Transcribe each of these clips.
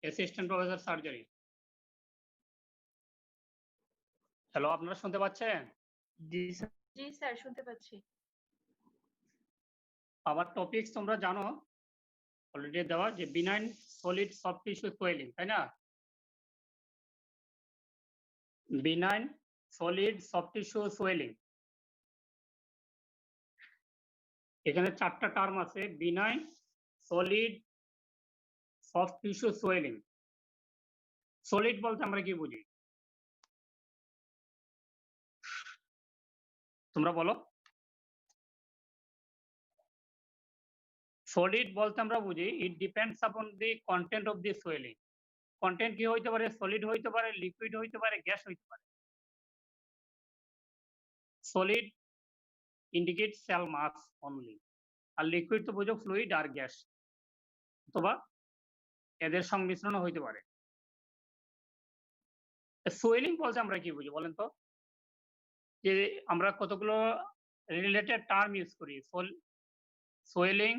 Assistant professor surgery. Hello, আপনারা শুনতে পাচ্ছেন? জি স্যার। জি স্যার, শুনতে পাচ্ছি। আমার টপিকস তোমরা জানো অলরেডি দেওয়া যে benign solid soft tissue swelling, তাই না? Benign solid soft tissue swelling. এখানে ৪ টা টার্ম আছে, benign solid soft tissue swelling. Solid বলতে আমরা কি বুঝি? তোমরা বলো। সলিড বলতে আমরা বুঝি it depends upon the content of the swelling. Content কি হইতে পারে? সলিড হইতে পারে, লিকুইড হইতে পারে, গ্যাস হইতে পারে। Solid indicate cell mass only, আর লিকুইড তো বুঝো ফ্লুইড আর গ্যাস, অথবা এদের সংমিশ্রণ হইতে পারে। সোয়েলিং বলতে আমরা কি বুঝি বলেন তো? যে আমরা কতগুলো রিলেটেড টার্ম ইউজ করি, সোয়েলিং,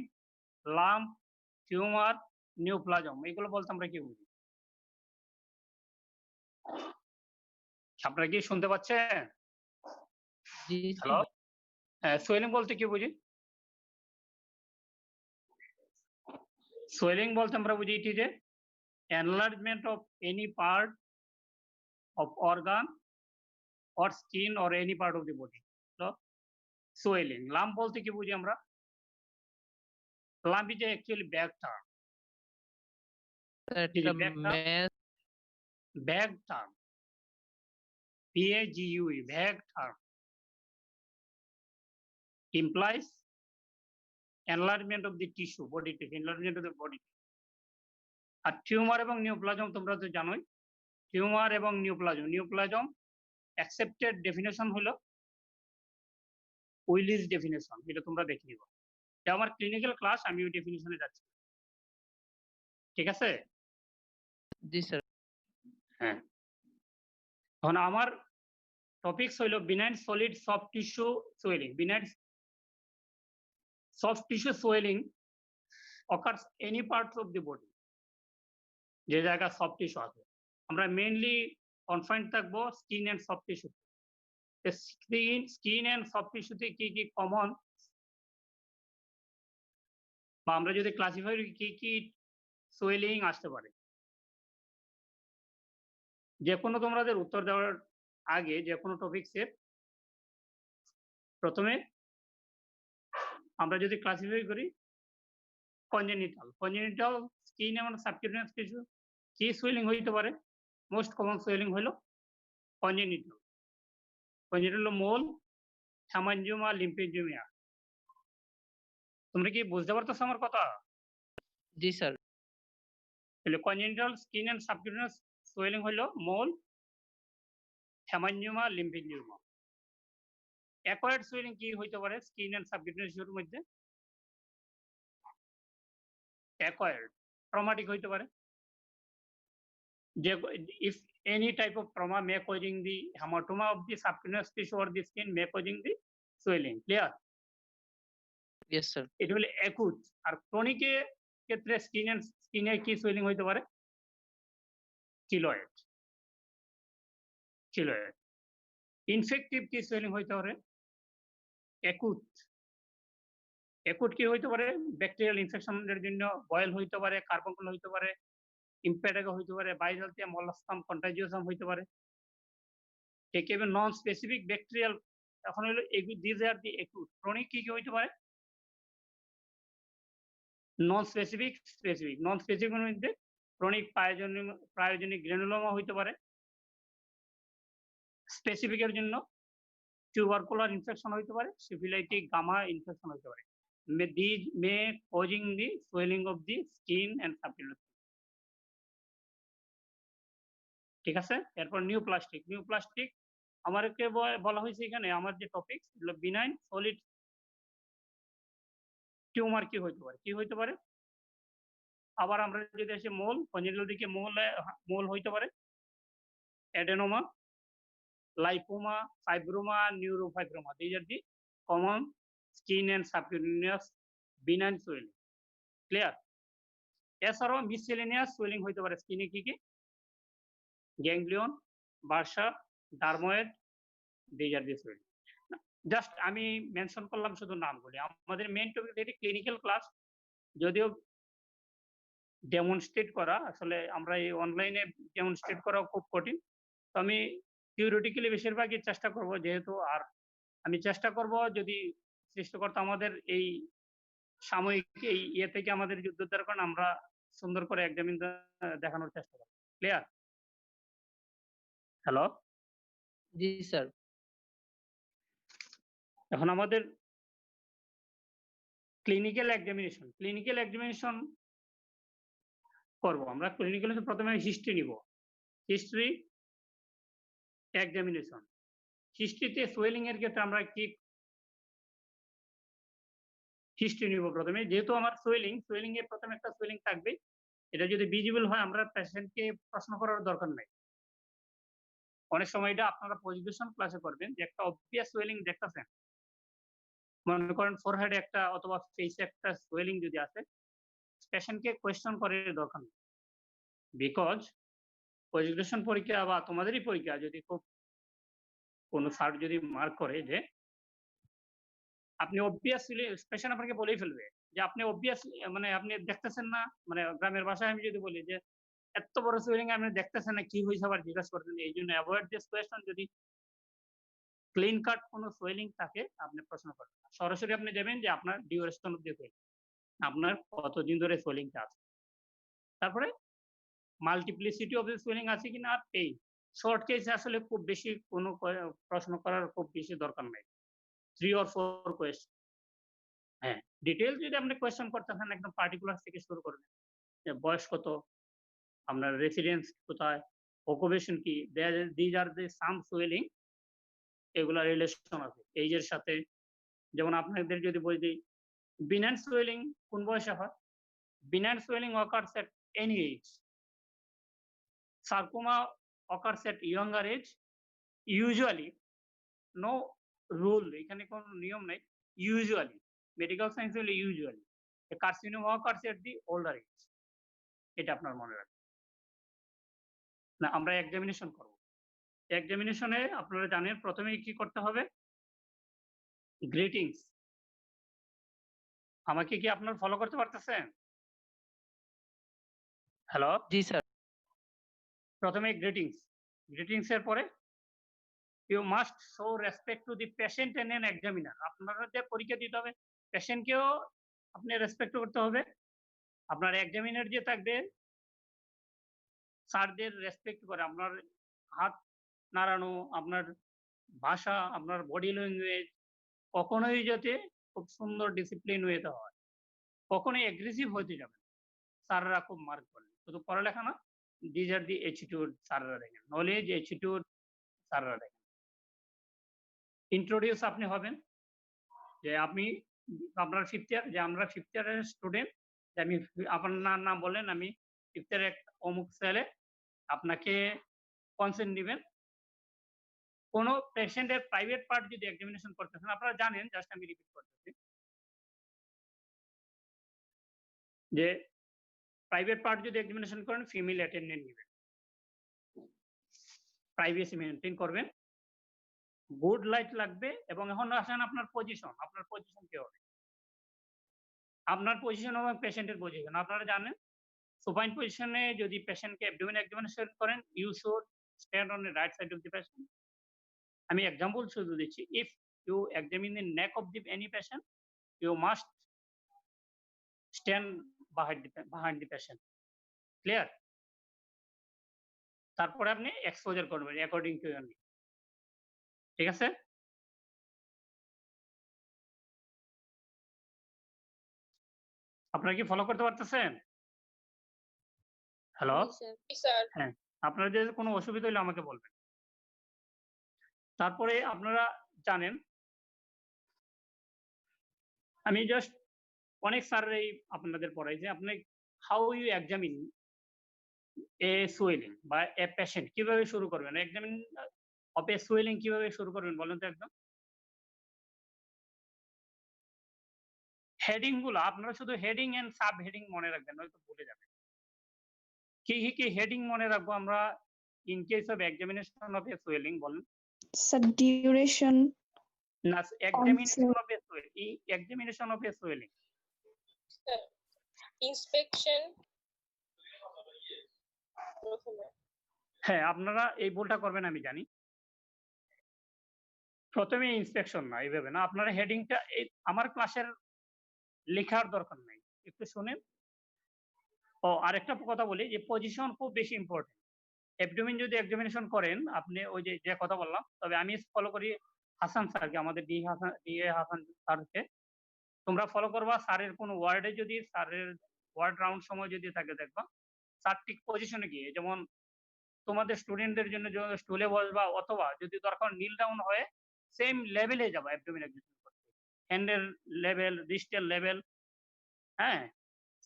লাম্প, টিউমার, নিউপ্লাজম, এগুলো বলতে আমরা কি বুঝি? আপনারা কি শুনতে পাচ্ছেন? জি হ্যালো, হ্যাঁ, সোয়েলিং বলতে কি বুঝি? সোয়েলিং বলতে আমরা বুঝি এটি যে enlargement of any part of organ or skin or any part of the body. So swelling. Lump বলতে কি বুঝি আমরা? Lump is actually bag term. একটা bag term. Math Bag term. BAGUE, bag term. Implies enlargement of the tissue, body tissue, enlargement of the body. আর tumour এবং neoplasm তোমরা তো জানোই। টিউমার এবং নিউপ্লাজম অ্যাকসেপ্টেড ডেফিনেশন হলো উইলিস ডেফিনেশন, এটা তোমরা দেখে নিবা। এটা আমার ক্লিনিক্যাল ক্লাস, আমি ওই ডেফিনেশনে যাচ্ছি। ঠিক আছে? জি স্যার। হ্যাঁ। এখন আমার টপিকস হইল benign solid soft tissue swelling. Benign soft tissue swelling occurs any parts of the body, যে জায়গায় সফট টিস্যু আছে। আমরা মেইনলি কনফাইন্ড থাকবো skin and soft tissue. Skin and soft টিস্যুতে কি কি কমন, বা আমরা যদি ক্লাসিফাই কি কি সোয়েলিং আসতে পারে। যে কোনো তোমাদের উত্তর দেওয়ার আগে যে কোনো টপিকসের প্রথমে আমরা যদি ক্লাসিফাই করি কনজেনিটাল স্কিন এবং সাবকিউটেনিয়াস টিস্যু কি সোয়েলিং হইতে পারে? মোস্ট কমন সোয়েলিং হলো কনজেনিটাল। কনজেনিটাল হলো মোল, হেমাঞ্জিওমা, লিম্ফেঞ্জিওমা। তোমরা কি বুঝতে পারতেছো আমার কথা? জি স্যার। তাহলে congenital skin and subcutaneous swelling হলো মোল, হেমাঞ্জিওমা, লিম্ফেঞ্জিওমা। অ্যাকোয়ার্ড সোয়েলিং কি হইতে পারে স্কিন এন্ড সাবকিউটেনিয়াস টিস্যুর মধ্যে? অ্যাকোয়ার্ড ট্রমাটিক হইতে পারে। যে if any type of trauma may causing the hematoma of the subcutaneous tissue or the skin may causing the swelling. Clear? Yes sir. এটা হলো অ্যাকুট। আর ক্রনিকের ক্ষেত্রে স্কিনে কি সোয়েলিং হইতে পারে? কিলয়েড। ইনফেক্টিভ কি সোয়েলিং হইতে পারে? অ্যাকুট। অ্যাকুট কি হইতে পারে? ব্যাকটেরিয়াল ইনফেকশনের জন্য বয়েল হইতে পারে, কার্বনকুল হইতে পারে, ইম্পেডাগা হইতে পারে, বাইজালতিয়া মলাস্কাম কন্টাজিওসাম হইতে পারে। ঠিক এবং নন স্পেসিফিক ব্যাকটেরিয়াল, এখন হলো this are the acute. Chronic কি কি হইতে পারে? Non specific, specific. Non specific মধ্যে ক্রনিক প্রায়োজনিক গ্রানুলোমা হইতে পারে। স্পেসিফিকের জন্য টিউবারকুলার ইনফেকশন হইতে পারে, সিফিলাইটিক গামা ইনফেকশন হইতে পারে। These may causing the swelling of the skin and subcutaneous। ঠিক আছে? এরপর নিউপ্লাস্টিক আমাদেরকে বলা হয়েছে এখানে আমার যে টপিক হলো বিনাইন সলিড টিউমার কি হইতে পারে? কি হইতে পারে? আবার আমরা যদি আসি মোল, কনজেনিটাল দিকে মোল হইতে পারে, adenoma, lipoma, fibroma, neurofibroma. These are the common skin and subcutaneous benign swelling. Clear? এছাড়াও মিসেলেনিয়াস সোয়েলিং হইতে পারে স্কিনে কি ganglion, Barca, dermoid, these are the swelling. Just আমি মেনশন করলাম শুধু নামগুলি। আমাদের মেইন টপিক এটি ক্লিনিক্যাল ক্লাস। যদিও ডেমনস্ট্রেট করা আসলে আমরা এই অনলাইনে ডেমনস্ট্রেট করা খুব কঠিন। তো আমি থিওরিটিক্যালি বেশিরভাগই চেষ্টা করব, যেহেতু আর আমি চেষ্টা করব যদি সৃষ্টিকর্তা আমাদের এই সাময়িক এই থেকে আমাদের যুদ্ধোদ্ধার করেন, আমরা সুন্দর করে এক্সামিন দেখানোর চেষ্টা করব। ক্লিয়ার? হ্যালো? জি স্যার। এখন আমাদের ক্লিনিক্যাল এক্সামিনেশন করব। আমরা ক্লিনিক্যাল প্রথমে হিস্ট্রি নিব। History examination. হিস্ট্রিতে সোয়েলিং এর ক্ষেত্রে আমরা কি হিস্ট্রি নিব প্রথমে। যেহেতু আমার সোয়েলিং এর প্রথমে একটা সোয়েলিং থাকবে। এটা যদি ভিজিবল হয় আমরা পেশেন্টকে প্রশ্ন করার দরকার নাই। অনেক সময় এটা আপনারা পজিশন ক্লাসে করবেন যে একটা অবভিয়াস সোয়েলিং দেখতেছেন। মনে করেন ফোরহেডে একটা অথবা ফেসে একটা সোয়েলিং যদি আছে, পেশেন্টকে কোয়েশ্চন করার দরকার নেই। বিকজ পজিশন পরীক্ষা বা তোমাদেরই পরীক্ষা যদি খুব কোন স্যার যদি মার্ক করে যে আপনি অবভিয়াসলি পেশেন্ট আপনাকে বলেই ফেলবে যে আপনি অবভিয়াসলি মানে আপনি দেখতেছেন না, মানে গ্রামের ভাষায় আমি যদি বলি যে এত বড় সোয়েলিং আপনি দেখতেছেন না, কি হয়েছে আবার জিজ্ঞাসা করতেন। এই জন্য অ্যাভয়েড দিস কোয়েশ্চন। যদি ক্লিন কাট কোনো সোয়েলিং থাকে আপনি প্রশ্ন করবেন না। সরাসরি আপনি দেবেন যে আপনার ডিউরেশন অফ দি সোয়েলিং, আপনার কতদিন ধরে সোয়েলিংটা আছে। তারপরে মাল্টিপ্লিসিটি অফ দি সোয়েলিং আছে কিনা, আর পেইন। শর্ট কেস আসলে খুব বেশি কোনো প্রশ্ন করার খুব বেশি দরকার নাই। 3 or 4 কোয়েশ্চন। হ্যাঁ, ডিটেইলস যদি আপনি কোয়েশ্চন করতেছেন একদম পার্টিকুলার থেকে শুরু করবেন। যে বয়স কত, আপনার রেসিডেন্স কোথায়, অকুপেশন কি, these are the some swelling, এগুলা রিলেশন আছে এইজের সাথে। যেমন আপনাদের যদি বলি দিই বিনান সোয়েলিং কোন বয়সে হয়? বিনান swelling occurs at any age. Sarcoma occurs at younger age. Usually, no rule, এখানে কোনো নিয়ম নাই। Usually, মেডিকেল সায়েন্স হলে usually. A carcinoma occurs at the older age. এটা আপনার মনে রাখবেন। না, আমরা এক্সামিনেশন করব। এক্সামিনেশনে আপনারা জানেন প্রথমেই কি করতে হবে? গ্রিটিংস। আমাকে কি আপনারা ফলো করতে পারতেছেন? হ্যালো? জি স্যার। প্রথমে গ্রিটিংস। গ্রিটিংস এর পরে you must show respect to the patient and an examiner. আপনারা যে পরীক্ষা দিতে হবে, পেশেন্টকেও আপনি রেসপেক্ট করতে হবে। আপনার এক্সামিনার যে থাকবে স্যারদের রেসপেক্ট করে আপনার হাত নাড়ানো, আপনার ভাষা, আপনার বডি ল্যাঙ্গুয়েজ কখনোই যাতে খুব সুন্দর ডিসিপ্লিন ওয়েতে হয়। কখনোই এগ্রেসিভ হতে যাবে না। স্যাররা খুব মার্ক করেন। শুধু পড়ালেখা না, দিজ আর দি অ্যাটিটিউড স্যাররা দেখেন। নলেজ, অ্যাটিটিউড স্যাররা দেখেন। ইন্ট্রোডিউস আপনি হবেন যে আপনি আপনার 5th ইয়ার, যে আমরা 5th ইয়ারের স্টুডেন্ট, যে আমি আপনার নাম বললেন, আমি 5th ইয়ারের অমুক ছেলে, আপনাকে কনসেন্ট নিবেন। কোন পেশেন্টের প্রাইভেট পার্ট যদি এক্সামিনেশন করতেছেন, আপনারা জানেন, জাস্ট আমি রিপিট করতেছি যে প্রাইভেট পার্ট যদি এক্সামিনেশন করেন ফিমেল অ্যাটেন্ডেন্ট নিবেন। প্রাইভেসি মেইনটেইন করবেন। গুড লাইট লাগবে। এবং এখন আসেন আপনার পজিশন। আপনার পজিশন কি হবে? আপনার পজিশন এবং পেশেন্টের পজিশন। আপনারা জানেন সুপাইন পজিশনে যদি পেশেন্টকে অ্যাবডোমেন এক্সামিনেশন করেন, you should stand on the right side of the patient. আমি এক্সাম্পল শুধু দিচ্ছি। If you examine the neck of the any patient, you must stand behind the patient. Clear? তারপরে আপনি এক্সপোজার করবেন অ্যাকর্ডিং টু ইওর নিড। ঠিক আছে? আপনারা কি ফলো করতে পারতেছেন? হ্যালো? জি স্যার। হ্যাঁ, আপনাদের যদি কোনো অসুবিধা হলে আমাকে বলবেন। তারপরে আপনারা জানেন আমি জাস্ট অনেক স্যাররাই আপনাদের পড়াই যে আপনি how you examine a swelling বা এ পেশেন্ট কিভাবে শুরু করবেন? এক্সামিন অফ এ সোয়েলিং কিভাবে শুরু করবেন বলেন তো একদম? হেডিং গুলা আপনারা শুধু হেডিং এন্ড সাব হেডিং মনে রাখবেন, নয়তো ভুলে যাবেন। কি হেডিং মনে রাখবো আমরা in case of examination of A swelling বলেন? Sir, duration, না examination of A swelling, examination of A swelling. Sir, inspection. হ্যাঁ, আপনারা এই ভুলটা করবেন আমি জানি। প্রথমে ইন্সপেকশন না, এইভাবে না। আপনারা হেডিংটা আমার ক্লাসের লেখার দরকার নাই। একটু শুনেন। আরেকটা কথা বলি যে পজিশন খুব বেশি ইম্পোর্টেন্ট। অ্যাবডোমেন যদি এক্সামিনেশন করেন, আপনি ওই যে কথা বললাম, তবে আমি ফলো করি হাসান স্যারকে, আমাদের ডিএ হাসান স্যারকে। তোমরা ফলো করবা স্যারের কোন ওয়ার্ডে যদি স্যারের ওয়ার্ড রাউন্ড সময় যদি থাকে দেখবা, স্যার ঠিক পজিশনে গিয়ে যেমন তোমাদের স্টুডেন্টদের জন্য স্টুলে বসবা অথবা যদি দরকার নীল ডাউন হয়ে সেম লেভেলে যাবা অ্যাবডোমেন এক্সামিনেশন করতে। হ্যান্ডের লেভেল, রিস্টের লেভেল, হ্যাঁ?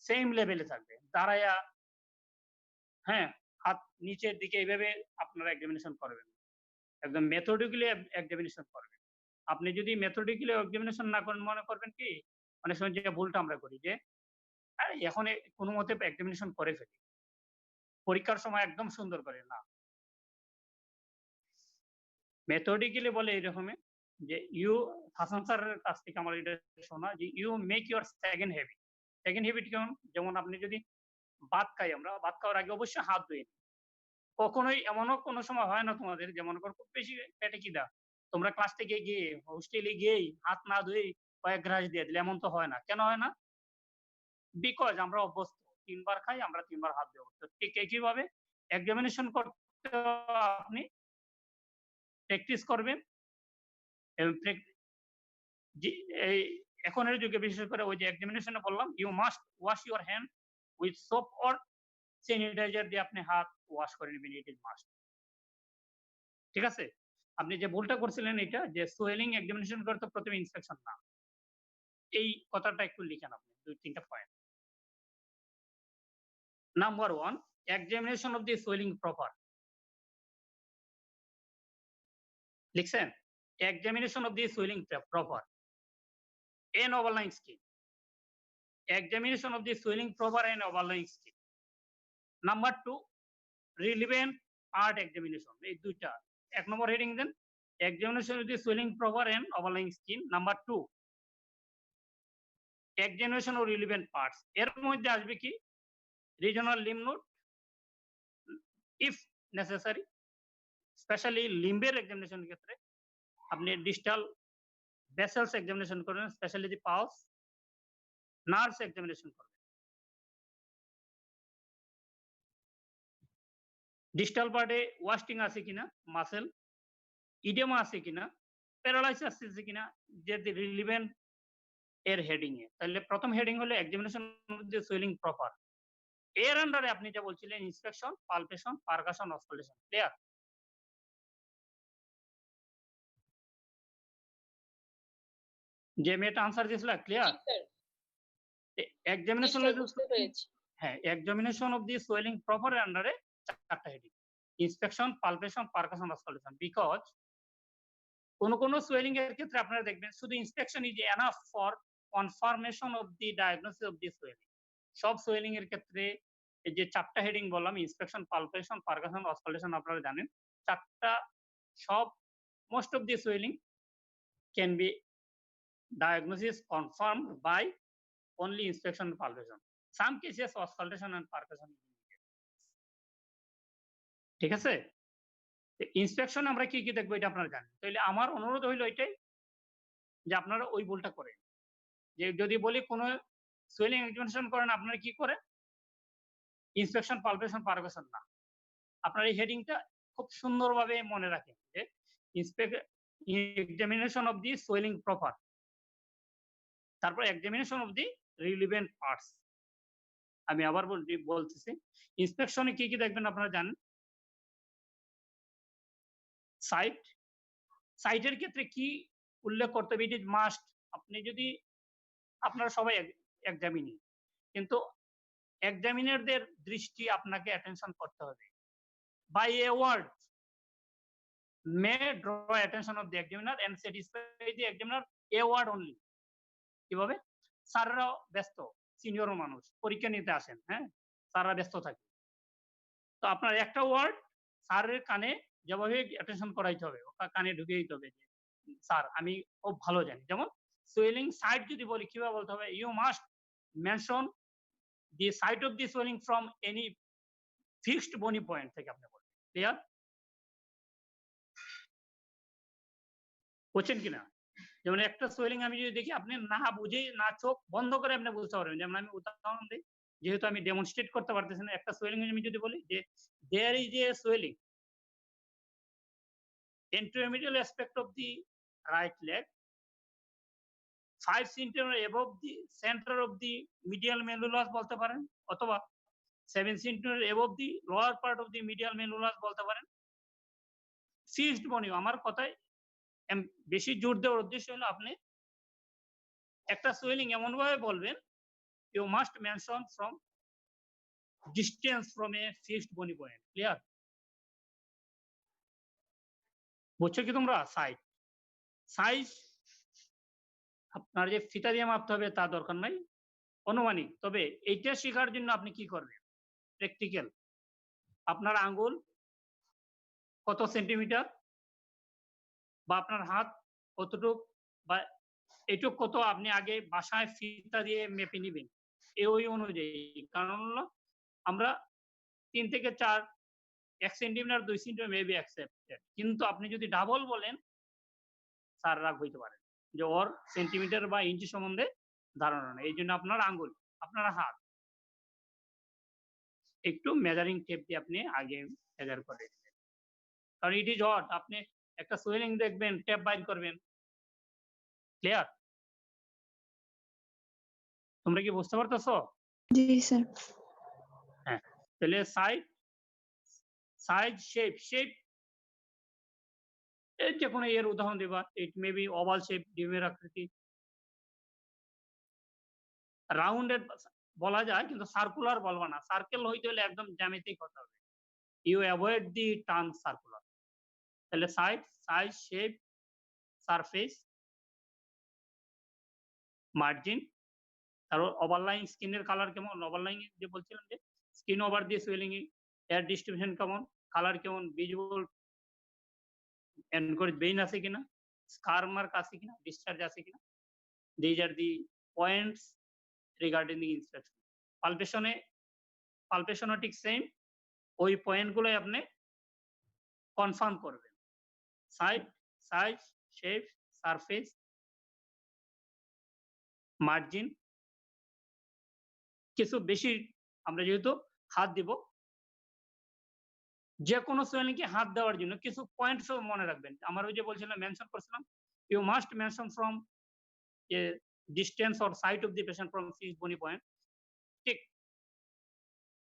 সেম লেভেলে থাকবে। দাঁড়ায়া হ্যাঁ, হাত নিচের দিকে এইভাবে আপনারা এক্সামিনেশন করবেন। একদম মেথডিক্যালি এক্সামিনেশন করবেন। আপনি যদি মেথডিক্যালি এক্সামিনেশন না করেন মনে করবেন কি অনেক সময় যে ভুলটা আমরা করি যে এখন কোনমতে এক্সামিনেশন করে ফেলি। পরীক্ষার সময় একদম সুন্দর করে না। মেথডিক্যালি বলে এইরকমই যে হাসান স্যারের কাছ থেকে আমার এটা শোনা যে you make your second habit. Second habit কেমন? যেমন আপনি যদি ভাত খাই আমরা, ভাত খাওয়ার আগে অবশ্যই হাত ধুয়ে নিই। কখনোই এমনও কোনো সময় হয় না তোমাদের যে মনে করো খুব বেশি পেটে খিদা। তোমরা ক্লাস থেকে গিয়ে হোস্টেলে গিয়েই হাত না ধুয়েই কয়েক গ্রাস দিয়ে দিলে, এমন তো হয় না। কেন হয় না? বিকজ আমরা অভ্যস্ত। ৩ বার খাই, আমরা ৩ বার হাত দিয়ে অভ্যস্ত। ঠিক একইভাবে এক্সামিনেশন করতে আপনি প্র্যাকটিস করবেন এবং এই এখনের যুগে বিশেষ করে ওই যে এক্সামিনেশনে বললাম, you must wash your hand with soap or sanitiser দিয়ে আপনি হাত ওয়াশ করে নিবেন। It is must. ঠিক আছে? আপনি যে ভুলটা করছিলেন এটা যে সোয়েলিং এক্সামিনেশন করতে প্রথমে ইন্সপেকশন না। এই কথাটা একটু লিখেন আপনি ২-৩ টা point. Number 1 examination of the swelling proper. লিখছেন? Examination of the swelling proper. An overlying scheme. Examination of the swelling proper and overlying scheme. Number 2 relevant part examination. এই দুইটা। ১ নম্বর হেডিং দেন examination of the swelling proper and overlying scheme. Number 2 examination of relevant parts. এর মধ্যে আসবে কি regional lymph node if necessary, especially লিম্বের examination ক্ষেত্রে আপনি ডিস্টাল ভেসেলস এক্সামিনেশন করবেন, specially the pulse, nerves examination করবেন। ডিস্টাল পার্টে ওয়াস্টিং আছে কিনা, মাসেল ইডেমা আছে কিনা, প্যারালাইসিস আছে কিনা, যে রিলিভেন্ট এর হেডিং এ। তাহলে প্রথম হেডিং হলো examination of the swelling proper. এর আন্ডারে আপনি যা বলছিলেন inspection, palpation, percussion, auscultation. Clear? যে মেয়েটা আনসার দিয়েছিল ক্লিয়ার? এক্সামিনেশন বুঝতে পেরেছি। হ্যাঁ, examination of the swelling proper এর আন্ডারে ৪টা heading. Inspection, palpation, percussion, auscultation. Because কোন সোয়েলিং এর ক্ষেত্রে আপনারা দেখবেন শুধু inspection is enough for confirmation of the diagnosis of the swelling. সব সোয়েলিং এর ক্ষেত্রে এই যে ৪টা হেডিং বললাম ইন্সপেকশন, পালপেশন, পারকাশন, অসকালেশন আপনারা জানেন। ৪টা সব most of the swelling can be diagnosis confirmed by only inspection and palpation. Some cases auscultation and percussion is needed. ঠিক আছে? ইন্সপেকশন আমরা কি দেখবো এটা আপনারা জানেন। তাহলে আমার অনুরোধ হইল এটাই যে আপনারা ওই ভুলটা করেন। যে যদি বলি কোন সোয়েলিং এক্সামিনেশন করেন আপনারা কি করেন? ইন্সপেকশন, পালপেশন, পারকাশন না। আপনারা এই হেডিংটা খুব সুন্দরভাবে মনে রাখেন যে examination of the swelling proper. তারপর examination of the relevant parts. আমি আবার বলতেছি ইন্সপেকশনে কি দেখবেন আপনারা জানেন? সাইটের ক্ষেত্রে কি উল্লেখ করতে হবে? ইট ইজ মাস্ট। আপনি যদি আপনারা সবাই এক্সামিনি, কিন্তু এক্সামিনারদের দৃষ্টি আপনাকে অ্যাটেনশন করতে হবে। By a word may draw attention of the examiner and satisfy the examiner a word only. কিভাবে? স্যাররাও ব্যস্ত, সিনিয়র মানুষ পরীক্ষা নিতে আসেন, হ্যাঁ? স্যাররা ব্যস্ত থাকে। তো আপনার একটা ওয়ার্ড স্যারের কানে যেভাবে অ্যাটেনশন করাইতে হবে, ওটা কানে ঢুকিয়ে দিতে হবে যে, স্যার আমি খুব ভালো জানি। যেমন সোয়েলিং সাইট যদি বলি কিভাবে বলতে হবে? You must mention the site of the swelling from any fixed bony point থেকে আপনি বলবেন। ক্লিয়ার? বুঝছেন কিনা? যেমন একটা সোয়েলিং আমি যদি দেখি আপনি না বুঝেই না চোখ বন্ধ করে আপনি বুঝতে পারবেন। যেমন আমি উদাহরণ দেই, যেহেতু আমি ডেমনস্ট্রেট করতে পারতেছি না, একটা সোয়েলিং আমি যদি বলি যে, there is a swelling intermedial aspect of the right leg 5 centimeter above the center of the medial malleolus বলতে পারেন, অথবা 7 centimeter above the lower part of the medial malleolus বলতে পারেন। ফিক্সড বনি আমার কথায় বেশি জোর দেওয়ার উদ্দেশ্য হলো আপনি একটা সোয়েলিং এমন ভাবে বলবেন, you must mention from distance from a fixed bony point. Clear? বুঝছো কি তোমরা? সাইজ আপনার যে ফিতা দিয়ে মাপতে হবে তা দরকার নাই, অনুমানিক। তবে এইটা শেখার জন্য আপনি কি করবেন? প্র্যাকটিক্যাল। আপনার আঙ্গুল কত সেন্টিমিটার বা আপনার হাত কতটুক বা এটুক কত আপনি আগে বাসায় ফিতা দিয়ে মেপে নিবেন ওই অনুযায়ী। কারণ হলো আমরা 3 থেকে 4 1 সেন্টিমিটার 2 সেন্টিমিটার মেবি অ্যাকসেপ্টেড, কিন্তু আপনি যদি ডাবল বলেন স্যার রাগ হইতে পারে যে ওর সেন্টিমিটার বা ইঞ্চি সম্বন্ধে ধারণা নেই। এই জন্য আপনার আঙ্গুল, আপনার হাত একটু মেজারিং টেপ দিয়ে আপনি আগে মেজার করে দিবেন। কারণ ইট ইজ হট, আপনি একটা সোয়েলিং দেখবেন টেপ বাইর করবেন। ক্লিয়ার? তোমরা কি বুঝতে পারতেছো? জি স্যার। হ্যাঁ, তাহলে সাইজ শেপ এই যে কোনো এর উদাহরণ দিবা। ইট মে বি ওভাল শেপ, ডিমের আকৃতি। রাউন্ডেড বলা যায় কিন্তু সার্কুলার বলবা না। সার্কেল হইতে হলে একদম জ্যামিতিক হতে হবে। You avoid the term circular. তাহলে সাইজ, শেপ, সারফেস, মার্জিন, তারপর ওভারলাইং স্কিনের কালার কেমন? ওভারলাইং যে বলছিলাম যে স্কিন ওভার দিয়ে সোয়েলিং এয়ার ডিস্ট্রিবিউশন কেমন? কালার কেমন? ভিজিবল এনকোরেজ ভেইন আছে কিনা? স্কার মার্ক আছে কিনা? ডিসচার্জ আছে কিনা? These are the points regarding the inspection. পালপেশনও ঠিক সেম। ওই পয়েন্ট গুলোই আপনি কনফার্ম করবেন। Size, shape, surface, margin. কিছু বেশি আমরা যেহেতু হাত দিব, যে কোনো সোয়েলিংকে হাত দেওয়ার জন্য কিছু পয়েন্টস মনে রাখবেন। আমার ওই যে বলছিলাম মেনশন করছিলাম, you must mention from a distance or site of the patient from fixed bony point. ঠিক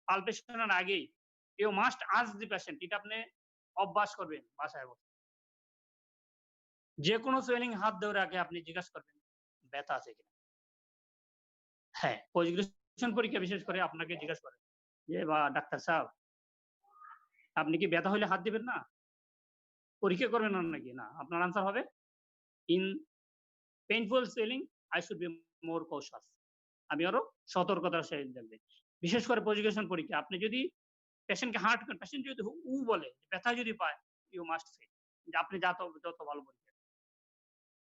পালপেশনের আগেই you must ask the patient, এটা আপনি অভ্যাস করবেন বাসায় বসে। যে কোনো সোয়েলিং হাত দেওয়ার আগে আপনি জিজ্ঞাসা করবেন ব্যথা আছে কিনা। হ্যাঁ, পোস্ট পরীক্ষা বিশেষ করে আপনাকে জিজ্ঞাসা করে যে বা ডাক্তার সাহেব আপনি কি ব্যথা হলে হাত দিবেন না? পরীক্ষা করবেন না নাকি? না, আপনার আনসার হবে in painful swelling I should be more কশাস। আমি আরো সতর্কতার সহিত দেখবে। বিশেষ করে পজিশন পরীক্ষা আপনি যদি পেশেন্টকে পেশেন্ট যদি বলে ব্যথা যদি পায়, ইউ মাস্ট সে যে আপনি যত ভালো পরীক্ষা,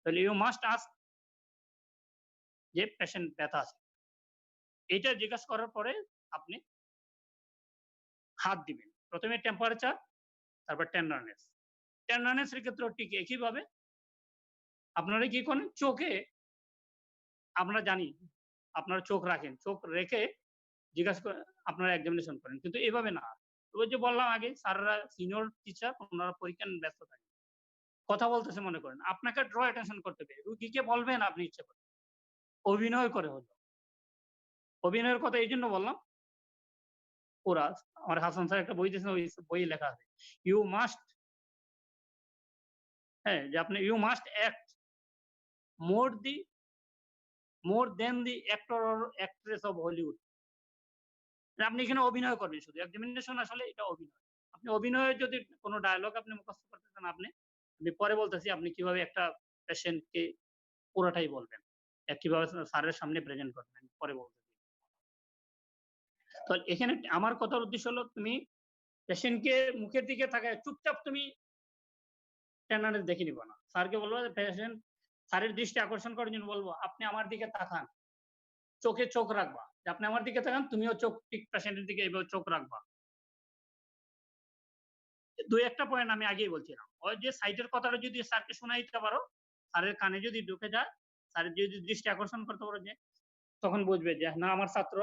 তাহলে ইউ মাস্ট আস্ক যে পেশেন্ট ব্যথা আছে। এটা জিজ্ঞাসা করার পরে আপনি হাত দিবেন। প্রথমে টেম্পারেচার, তারপর টেন্ডারনেস। টেন্ডারনেস এর ক্ষেত্রেও ঠিক একইভাবে আপনারা কি করেন, চোখে আমরা জানি আপনারা চোখ রাখেন, চোখ রেখে জিজ্ঞাসা করে আপনারা এক্সামিনেশন করেন, কিন্তু এভাবে না। ওই যে বললাম আগে স্যাররা সিনিয়র টিচার, ওনারা পরীক্ষা নিয়ে ব্যস্ত থাকেন, কথা বলতেছে মনে করেন, আপনাকে ড্র অ্যাটেনশন করতে হবে। রুগীকে বলবেন আপনি ইচ্ছে করে, অভিনয় করে হলো। অভিনয়ের কথা এই জন্য বললাম, ওরা আমার হাসান স্যার একটা বই দিয়েছেন, ওই বইয়ে লেখা আছে ইউ মাস্ট, হ্যাঁ, যে আপনি you must act more than the actor or actress of Hollywood. আপনি এখানে অভিনয় করবেন, শুধু এক্সামিনেশন আসলে এটা অভিনয়। আপনি অভিনয়ে যদি কোনো ডায়ালগ আপনি মুখস্থ করতে চান, আমি পরে বলতেছি আপনি কিভাবে একটা পেশেন্টকে পুরোটাই বলবেন, কিভাবে স্যারের সামনে প্রেজেন্ট করবেন, পরে বলতেছি। তো এখানে আমার কথার উদ্দেশ্য হলো তুমি পেশেন্টকে মুখের দিকে তাকায় চুপচাপ তুমি টেন্ডারনেস দেখে নিবা না। স্যারকে বলবো যে পেশেন্ট স্যারের দৃষ্টি আকর্ষণ করার জন্য বলবো আপনি আমার দিকে তাকান। চোখে চোখ রাখবা। যে আপনি আমার দিকে তাকান, তুমিও চোখ ঠিক পেশেন্টের দিকে এভাবে চোখ রাখবা। ২-১টা পয়েন্ট আমি আগেই বলছিলাম। ওই যে সাইটের কথাটা যদি স্যারকে শোনায় দিতে পারো, স্যারের কানে যদি ঢুকে যায়, স্যারের যদি দৃষ্টি আকর্ষণ করতে পারো যে তখন বুঝবে যে না আমার ছাত্র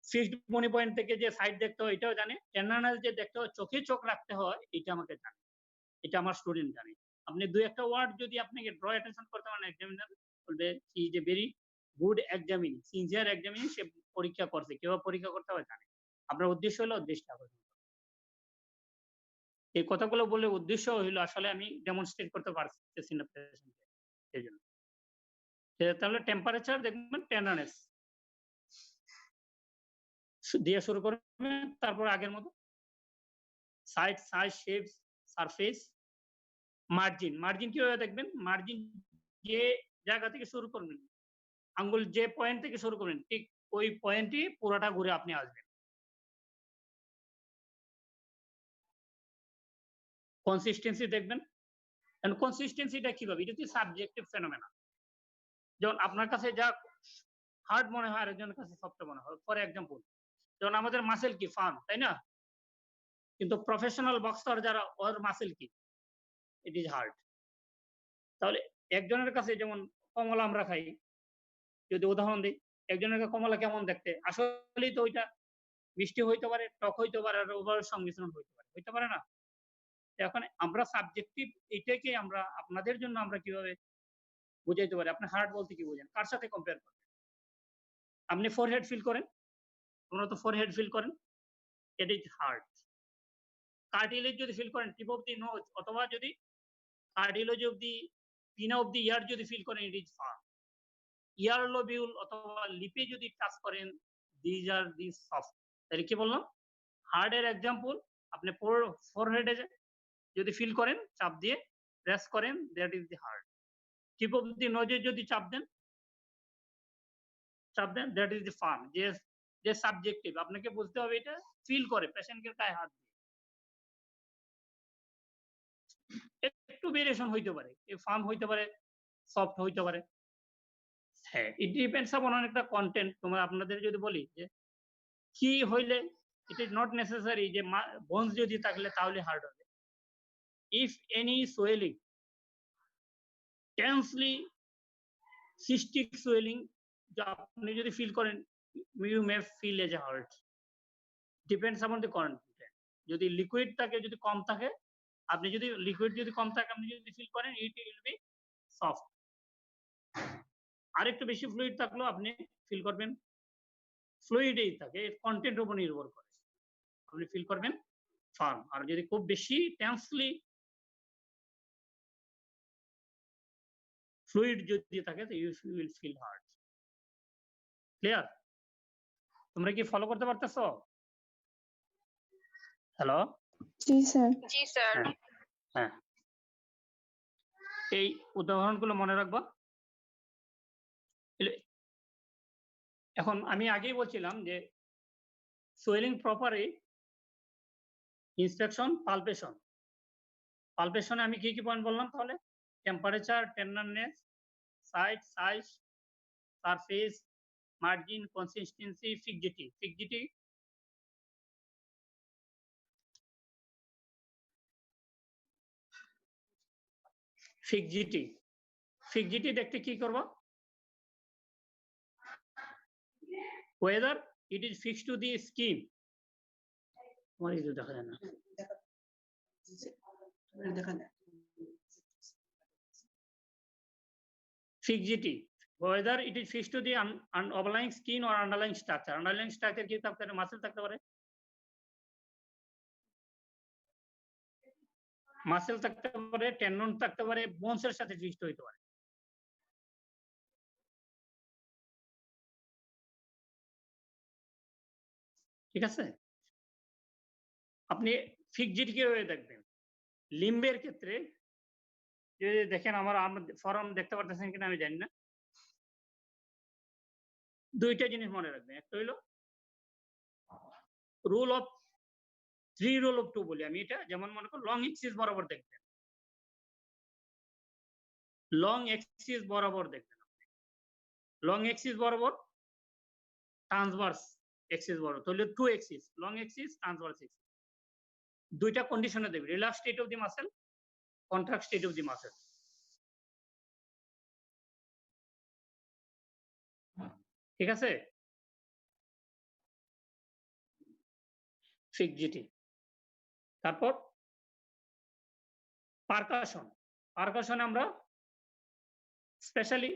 ফিক্সড মনি পয়েন্ট থেকে যে সাইট দেখতে হয় এটাও জানে, টেন্ডারনেস যে দেখতে হয় চোখে চোখ রাখতে হয় এটা আমাকে জানে। এটা আমার স্টুডেন্ট জানে। আপনি ২-১টা ওয়ার্ড যদি আপনাকে ড্র অ্যাটেনশন করতে পারেন এক্সামিনার বলবে he is a very good examining, sincere examining, সে পরীক্ষা করছে। কিভাবে পরীক্ষা করতে হয় জানে। আপনার উদ্দেশ্য হলো দৃষ্টি আকর্ষণ। এই কথাগুলো বলে উদ্দেশ্য হইলো আসলে আমি ডেমনস্ট্রেট করতে পারতেছি না পেশেন্টকে। এইজন্য। তাহলে টেম্পারেচার দেখবেন টেন্ডারনেস দিয়ে শুরু করবেন, তারপর আগের মতো side, size, shapes, surface, margin. Margin কিভাবে দেখবেন? মার্জিন যে জায়গা থেকে শুরু করবেন, আঙ্গুল যে পয়েন্ট থেকে শুরু করবেন ঠিক ওই পয়েন্টই পুরাটা ঘুরে আপনি আসবেন। কনসিস্টেন্সি দেখবেন। এন্ড কনসিস্টেন্সিটা কিভাবে? এটা হচ্ছে সাবজেক্টিভ ফেনোমেনা। যেমন আপনার কাছে যা হার্ড মনে হয় আরেকজনের কাছে সফট মনে হয়। ফর এক্সাম্পল যেমন আমাদের মাসেল কি ফার্ম, তাই না? কিন্তু প্রফেশনাল বক্সার যারা ওর মাসেল কি? It is hard. তাহলে একজনের কাছে যেমন কমলা আমরা খাই, যদি উদাহরণ দিই, একজনের কাছে কমলা কেমন দেখতে? আসলেই তো ওইটা মিষ্টি হইতে পারে, টক হইতে পারে, আর উভয়ের সংমিশ্রণ হইতে পারে। হইতে পারে না? এখন আমরা সাবজেক্টিভ এটাকে আমরা আপনাদের জন্য আমরা কিভাবে বুঝাইতে পারি? আপনি হার্ড বলতে কি বোঝেন? কার সাথে কম্পেয়ার করবেন? আপনি ফোরহেড ফিল করেন? তোমরা তো ফোরহেড ফিল করেন? It is hard. কার্টিলেজ যদি ফিল করেন টিপ অফ দি নোজ অথবা যদি কার্ডিওলজি অফ দি পিনা অফ দি ইয়ার যদি ফিল করেন it is farm. Year lobule অথবা লিপে যদি টাচ করেন দিজ আর দি সফট। তাহলে কি বললাম? হার্ড এর এক্সাম্পল আপনি ফোরহেডে যদি ফিল করেন চাপ দিয়ে প্রেস করেন that is the hard. Tip of the নোজে যদি চাপ দেন দ্যাট ইজ দি ফার্ম। যে সাবজেক্টিভ আপনাকে বুঝতে হবে এটা ফিল করে পেশেন্টের গায়ে হাত দিয়ে। একটু ভেরিয়েশন হইতে পারে। ফার্ম হইতে পারে, সফট হইতে পারে। হ্যাঁ, ইট ডিপেন্ডস আপন অনেকটা কনটেন্ট। তোমরা আপনাদের যদি বলি যে কি হইলে ইট ইজ নট নেসেসারি যে বোনস যদি থাকলে তাহলে হার্ড হবে। If any swelling tensely cystic swelling যা আপনি যদি ফিল করেন you may feel as a hard. Depends upon the content. যদি লিকুইড থাকে, যদি কম থাকে, আপনি যদি লিকুইড যদি কম থাকে আপনি যদি ফিল করেন ইট উইল বি সফট। আরেকটু বেশি ফ্লুইড থাকলেও আপনি ফিল করবেন ফ্লুইডেই থাকে, এর কন্টেন্ট উপর নির্ভর করে। আপনি ফিল করবেন ফার্ম। আর যদি খুব বেশি টেন্সলি ফ্লুইড যদি থাকে তো you will feel hard. Clear? তোমরা কি ফলো করতে পারতেছো? হ্যালো? জি স্যার। জি স্যার। হ্যাঁ, এই উদাহরণগুলো মনে রাখবা। এখন আমি আগেই বলছিলাম যে সোয়েলিং প্রপারে ইন্সপেকশন, পালপেশন। পালপেশনে আমি কি পয়েন্ট বললাম তাহলে? Temperature, tenderness, size, surface, margin, consistency, fixity. Fixity দেখতে কি করব? whether it is fixed to the skin। তোমার কিছু দেখা যায় না। Fixity, whether it is fixed to the overlying skin or underlying structure। Underlying structure কি থাকতে পারে? মাসেল থাকতে পারে, মাসেল থাকতে পারে, টেন্ডন থাকতে পারে, বোনস এর সাথে ফিক্সড হইতে পারে। ঠিক আছে? আপনি ফিক্সিটি কিভাবে দেখবেন? লিম্বের ক্ষেত্রে যদি দেখেন আমার ফর্ম দেখতে পারতেছেন কিনা আমি জানি না। দুইটা জিনিস মনে রাখবেন। একটা হইলো রুল অফ 3 রোল অফ 2 বলি আমি এটা, যেমন মনে করো লং এক্সিস বরাবর দেখবেন, লং এক্সিস বরাবর দেখবেন আপনি, লং এক্সিস বরাবর ট্রান্সভার্স এক্সিস বরাবর, তাহলে 2 axis, long axis transverse axis, দুইটা কন্ডিশনে দেবে, relax state of the muscle, contract state of the muscle. ঠিক আছে, ফিক্সিটি। তারপর পারকাশন, পারকাশনে আমরা স্পেশালি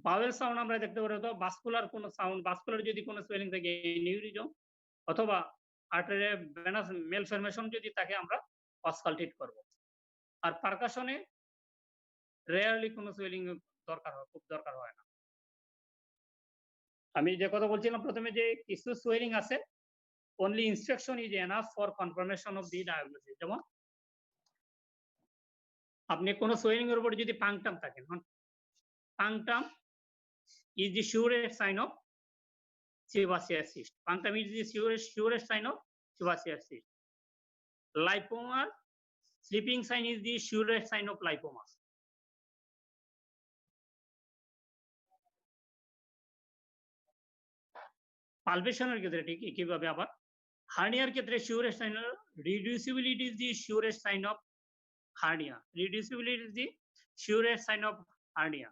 বাওয়েল সাউন্ড আমরা দেখতে পারি, অথবা ভাস্কুলার কোন সাউন্ড, ভাস্কুলার যদি কোনো স্পেলিং থাকে নিউরিজম অথবা আর্টারিয়াল ভেনাস মেলফরমেশন যদি থাকে আমরা অসকালটেট করব। আর পারকাশনে রেয়ারলি কোনো স্পেলিং দরকার হয়, খুব দরকার হয় না। আমি যে কথা বলছিলাম প্রথমে যে কিছু সোয়েলিং আছে, only inspection is enough for confirmation of the diagnosis। যেমন আপনি কোনো সোয়েলিং এর উপর যদি পাংটাম থাকেন, punctum is the surest sign of sebaceous cyst, punctum is the surest sign of sebaceous cyst, lipoma sleeping sign is the surest sign of lipoma। পালপেশনের ক্ষেত্রে ঠিক কিভাবে আবার হার্নিয়ার ক্ষেত্রে surest sign of reducibility is the surest sign of hernia, reducibility is the surest sign of hernia,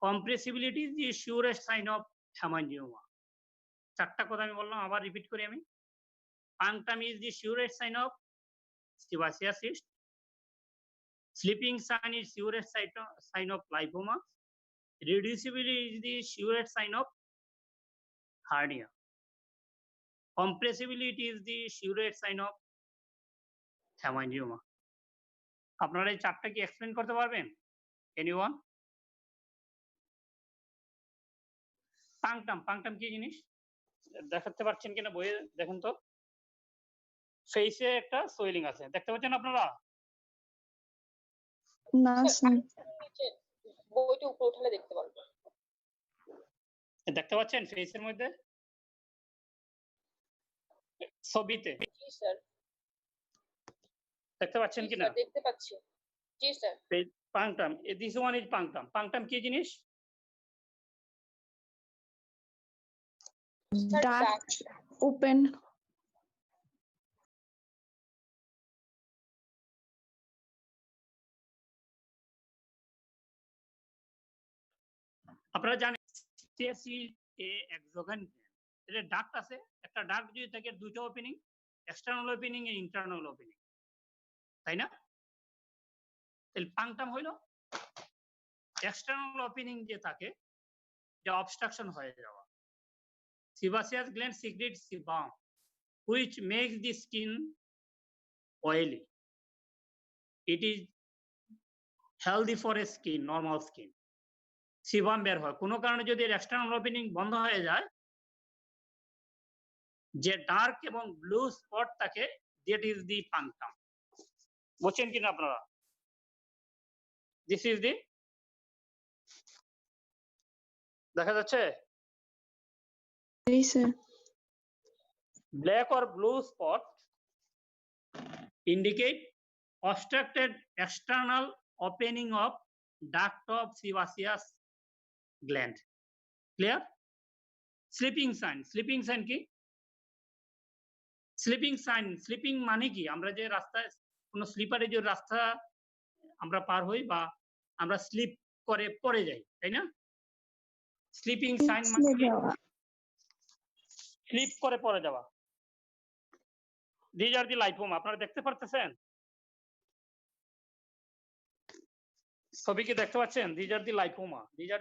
compressibility is the surest sign of hemangioma। চারটা কথা আমি বললাম, আবার রিপিট করি আমি। punctum is the surest sign of sebaceous cyst, sleeping sign is surest sign of lipoma, reducibility is the surest sign of hernia, compressibility is the surest sign of hemangioma। আপনারা এই চারটা কি এক্সপ্লেন করতে পারবেন? Anyone? পাংটাম, punctum কি জিনিস দেখাতে পারছেন কিনা বইয়ে দেখেন তো। ফেসে একটা সোয়েলিং আছে, দেখতে পাচ্ছেন আপনারা? না স্যার স্যার। নিচে বইটা উপরে উঠালে দেখতে পারবো। দেখতে পাচ্ছেন ফেসের মধ্যে ছবিতে জি স্যার, দেখতে পাচ্ছেন কিনা? দেখতে পাচ্ছি। জি sir. Punctum, this one is punctum. Punctum কি জিনিস? Duct open. আপনারা জানেন এটা ডাক্ট আছে, একটা ডাক্ট যদি থাকে দুটো ওপেনিং, এক্সটার্নাল ওপেনিং এর ইন্টারনাল ওপেনিং, তাই না? তাহলে পাংটাম হইল এক্সটার্নাল ওপেনিং যে থাকে, যে অবস্ট্রাকশন হয়ে যাওয়া। sebaceous gland secretes sebum which makes the skin oily, it is healthy for a skin, normal skin। Sebum বের হয়, কোনো কারণে যদি এক্সটার্নাল ওপেনিং বন্ধ হয়ে যায়, যে ডার্ক এবং ব্লু স্পট থাকে, দ্যাট ইজ দি পাংটাম। বুঝছেন কিনা আপনারা? দিস ইজ দি, দেখা যাচ্ছে জি sir. black or blue spot indicate obstructed external opening of duct of sebaceous gland। Clear? Sleeping sign, sleeping sign কি? স্লিপিং সাইন, স্লিপিং মানে কি? আমরা যে রাস্তায় কোনো স্লিপারে যে রাস্তা আমরা পার হই বা আমরা স্লিপ করে পড়ে যাই, তাই না? স্লিপিং সাইন মানে কি? স্লিপ করে পড়ে যাওয়া। দিস আর দি লাইপোমা, আপনারা দেখতে পারতেছেন? ছবি কি দেখতে পাচ্ছেন? This are the lipoma, this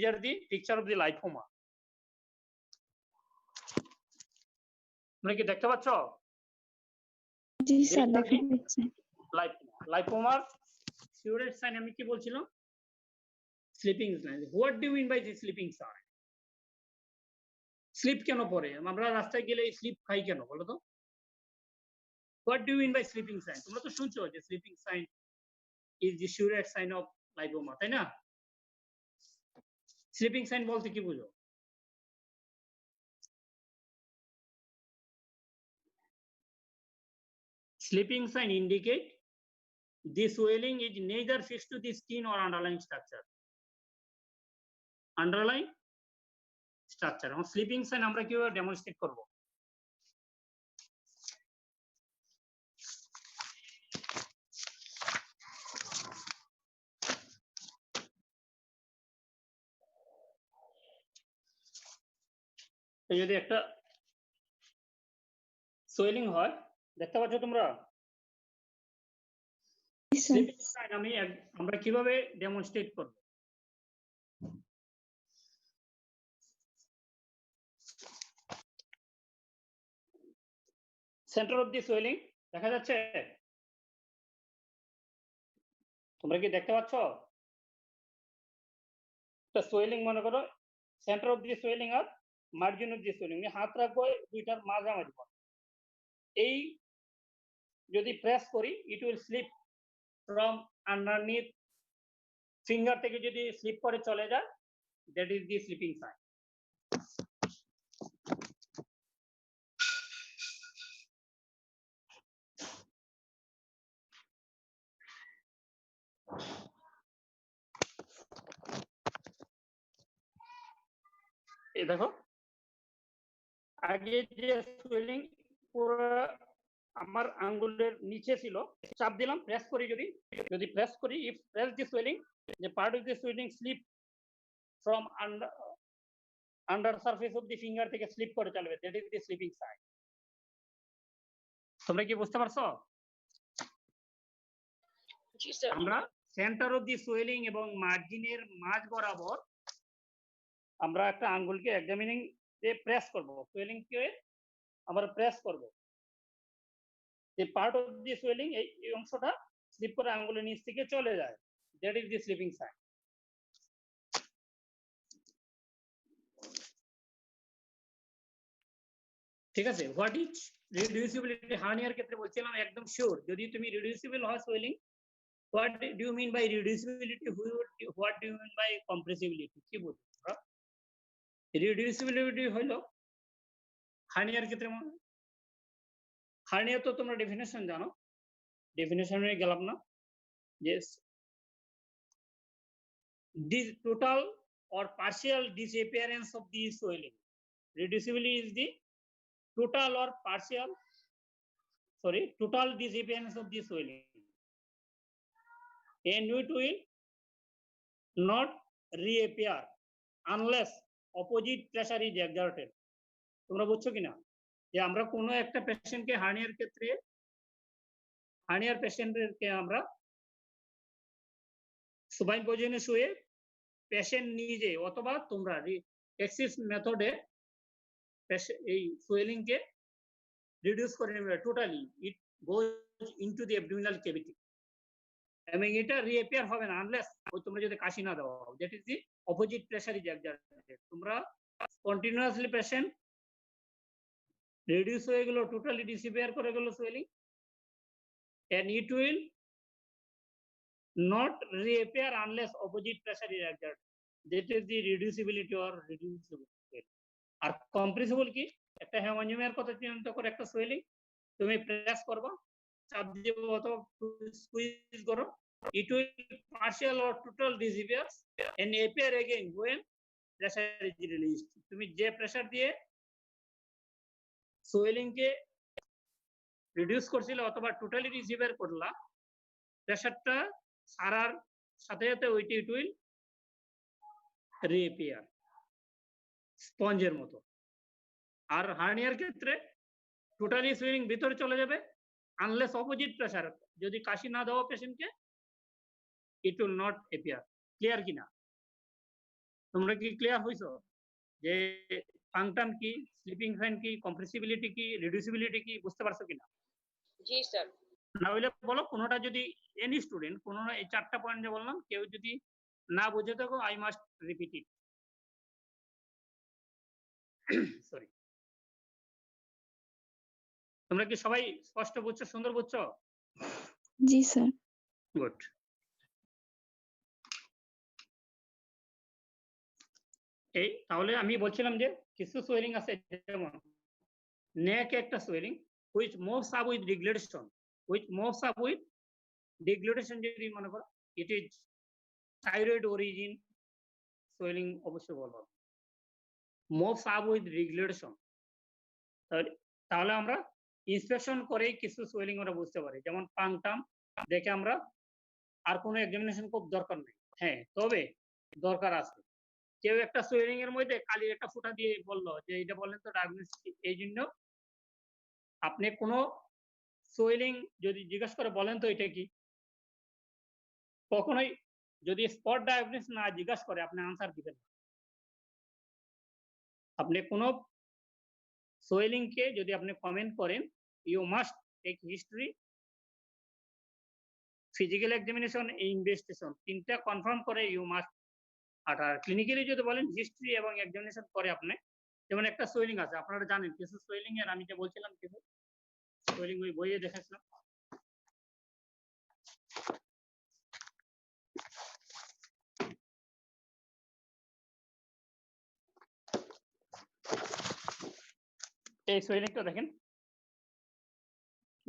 are the picture of the lipoma. তোমরা কি দেখতে পাচ্ছ? জি স্যার, দেখা যাচ্ছে। লাইপোমার সিউরেট সাইন আমি কি বলছিলাম? Slipping sign. What do you mean by the slipping sign? Slip কেন পড়ে? আমরা রাস্তায় গেলে স্লিপ খাই কেন বলো তো? What do you mean by slipping sign? তোমরা তো শুনছো যে slipping sign is the surest sign of lipoma, তাই না? স্লিপিং সাইন বলতে কি বুঝো? Sleeping sign indicate the swelling is neither fixed to the skin or underlying structure. Underlying structure. এবং স্লিপিং সাইন আমরা কিভাবে ডেমনস্ট্রেট করব? যদি একটা সোয়েলিং হয়, দেখতে পাচ্ছ তোমরা? জি স্যার। স্লিপিং সাইন আমরা কিভাবে ডেমনস্ট্রেট করব? সেন্টার অফ দি সোয়েলিং দেখা যাচ্ছে? তোমরা কি দেখতে পাচ্ছ? একটা সোয়েলিং মনে করো, সেন্টার অফ দি সোয়েলিং আর মার্জিন অফ দি সোয়েলিং, হাত রাখবো দুইটার মাঝামাঝি। এই যদি প্রেস করি, it will slip from underneath finger থেকে যদি স্লিপ করে চলে যায়, that is the slipping sign. এই দেখো, আগে যে সোয়েলিং পুরো আমার আঙ্গুলের নিচে ছিল, চাপ দিলাম, প্রেস করি, যদি প্রেস করি, if press the swelling, the part of the swelling slip from under surface of the finger থেকে স্লিপ করে চলবে, that is the sleeping sign. তোমরা কি বুঝতে পারছো? জি স্যার। আমরা সেন্টার অফ দি সোয়েলিং এবং মার্জিনের মাঝ বরাবর আমরা একটা আঙ্গুলকে এক্সামিনিং দিয়ে প্রেস করব, সোয়েলিং কে আমরা প্রেস করব, the part of the swelling এই অংশটা স্লিপ করে আঙ্গুলের নিচ থেকে চলে যায়, that is the sleeping sign. ঠিক আছে? What is রিডিউসিবিলিটি? হার্নিয়ার ক্ষেত্রে বলছিলাম একদম শিওর, যদি তুমি রিডিউসিবল হয় swelling, what do you mean by reducibility? What do you mean by compressibility? কি বলছো? রিডিউসিবিলিটি হলো হার্নিয়ার ক্ষেত্রে, হার্নিয়া তো তোমরা ডেফিনেশন জানো, ডেফিনেশনে গেলাম না, যে the total or partial disappearance of the swelling. Reducibility is the total or partial, total disappearance of the swelling, and it will not reappear unless opposite pressure is exerted. তোমরা বুঝছো কিনা যে আমরা কোনো একটা পেশেন্টকে হার্নিয়ার ক্ষেত্রে, হার্নিয়ার পেশেন্টকে আমরা সুপাইন পজিশনে শুয়ে পেশেন্ট নিজে অথবা তোমরা এক্সিস মেথডে এই সোয়েলিং কে রিডিউস করে নেবে totally, it goes into the abdominal cavity, এবং এটা রিঅ্যাপিয়ার হবে না আনলেস তোমরা যদি কাশি না দাও, that is the opposite pressure is exerted. তোমরা কন্টিনিউয়াসলি পেশেন্ট রিডিউস হয়ে গেল, টোটালি ডিসঅ্যাপিয়ার করে গেল swelling, and it will not reappear unless opposite pressure is exerted. That is the reducibility or reducible. R compressible কি? একটা হেমাঞ্জিওমের কথা চিন্তা করে একটা সোয়েলিং তুমি প্রেস করবা, চাপ দিয়ে অথবা স্কুইজ করো, it will partial or total disappear and appear again when pressure is released. তুমি যে প্রেসার দিয়ে সোয়েলিং কে রিডিউস করছিলে অথবা টোটালি ডিসঅ্যাপিয়ার করলা, প্রেসারটা সারার সাথে সাথে ওইটি ইট উইল রিঅ্যাপিয়ার স্পঞ্জের মতো। আর হার্নিয়ার ক্ষেত্রে টোটালি সোয়েলিং ভিতরে চলে যাবে আনলেস অপোজিট প্রেসার, যদি কাশি না দেওয়া পেশেন্টকে, it will not appear. Clear কিনা? তোমরা কি ক্লিয়ার হইছো যে ফাংশন কি, স্লিপিং সাইন কি, কম্প্রেসিবিলিটি কি, রিডিউসিবিলিটি কি? বুঝতে পারছো কিনা? জি স্যার। না হইলে বলো, কোনোটা যদি এনি স্টুডেন্ট কোনো এই চারটা পয়েন্ট যে বললাম কেউ যদি না বুঝে থাকো, I must repeat it. Sorry, তোমরা কি সবাই স্পষ্ট বুঝছো, সুন্দর বুঝছো? জি স্যার। গুড। এই তাহলে আমি বলছিলাম যে কিছু সোয়েলিং আছে, যেমন নেক একটা swelling which moves up with degradation, which moves up with deglutation যদি মনে করো it is thyroid origin swelling অবশ্যই বলবো moves up with deglutation তাহলে আমরা ইন্সপেকশন করেই কিছু সোয়েলিং আমরা বুঝতে পারি, যেমন পাংটাম দেখে আমরা আর কোনো এক্সামিনেশন খুব দরকার নেই। হ্যাঁ, তবে দরকার আছে। কেউ একটা সোয়েলিং এর মধ্যে কালির একটা ফোঁটা দিয়ে বললো যে এটা বলেন তো ডায়াগনোসিস, এই জন্য আপনি কোনো সোয়েলিং যদি জিজ্ঞাসা করে বলেন তো এটা কি, কখনোই যদি স্পট ডায়াগনোসিস না জিজ্ঞাসা করে আপনি আনসার দিবেন না। আপনি কোনো সোয়েলিং কে যদি আপনি কমেন্ট করেন, you must take history, physical examination, investigation, তিনটা কনফার্ম করে ইউ মাস্ট। আর ক্লিনিক্যালি যদি বলেন হিস্ট্রি এবং এক্সামিনেশন করে আপনি, যেমন একটা সোয়েলিং আছে আপনারা জানেন, কিছু সোয়েলিং এর আমি যে বলছিলাম কিছু সোয়েলিং ওই বইয়ে দেখাচ্ছিলাম, এই সোয়েলিংটা দেখেন,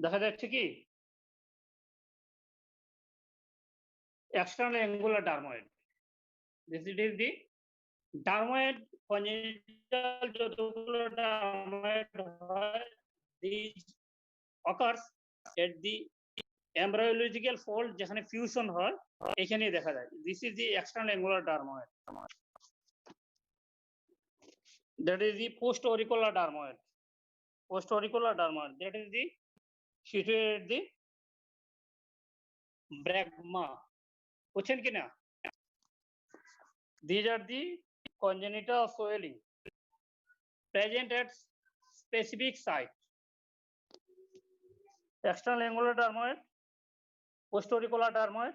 দেখা যাচ্ছে কি external angular dermoid. This is the dermoid congenital যতগুলো dermoid হয়, these occurs at the embryological fold যেখানে fusion হয় এখানে দেখা যায়। This is the external angular dermoid. That is the post-auricular dermoid. Post-auricular dermoid. That is the situated at the bramma. বুঝছেন কিনা? These are the congenital swelling present at specific site. External angular dermoid, post-auricular dermoid,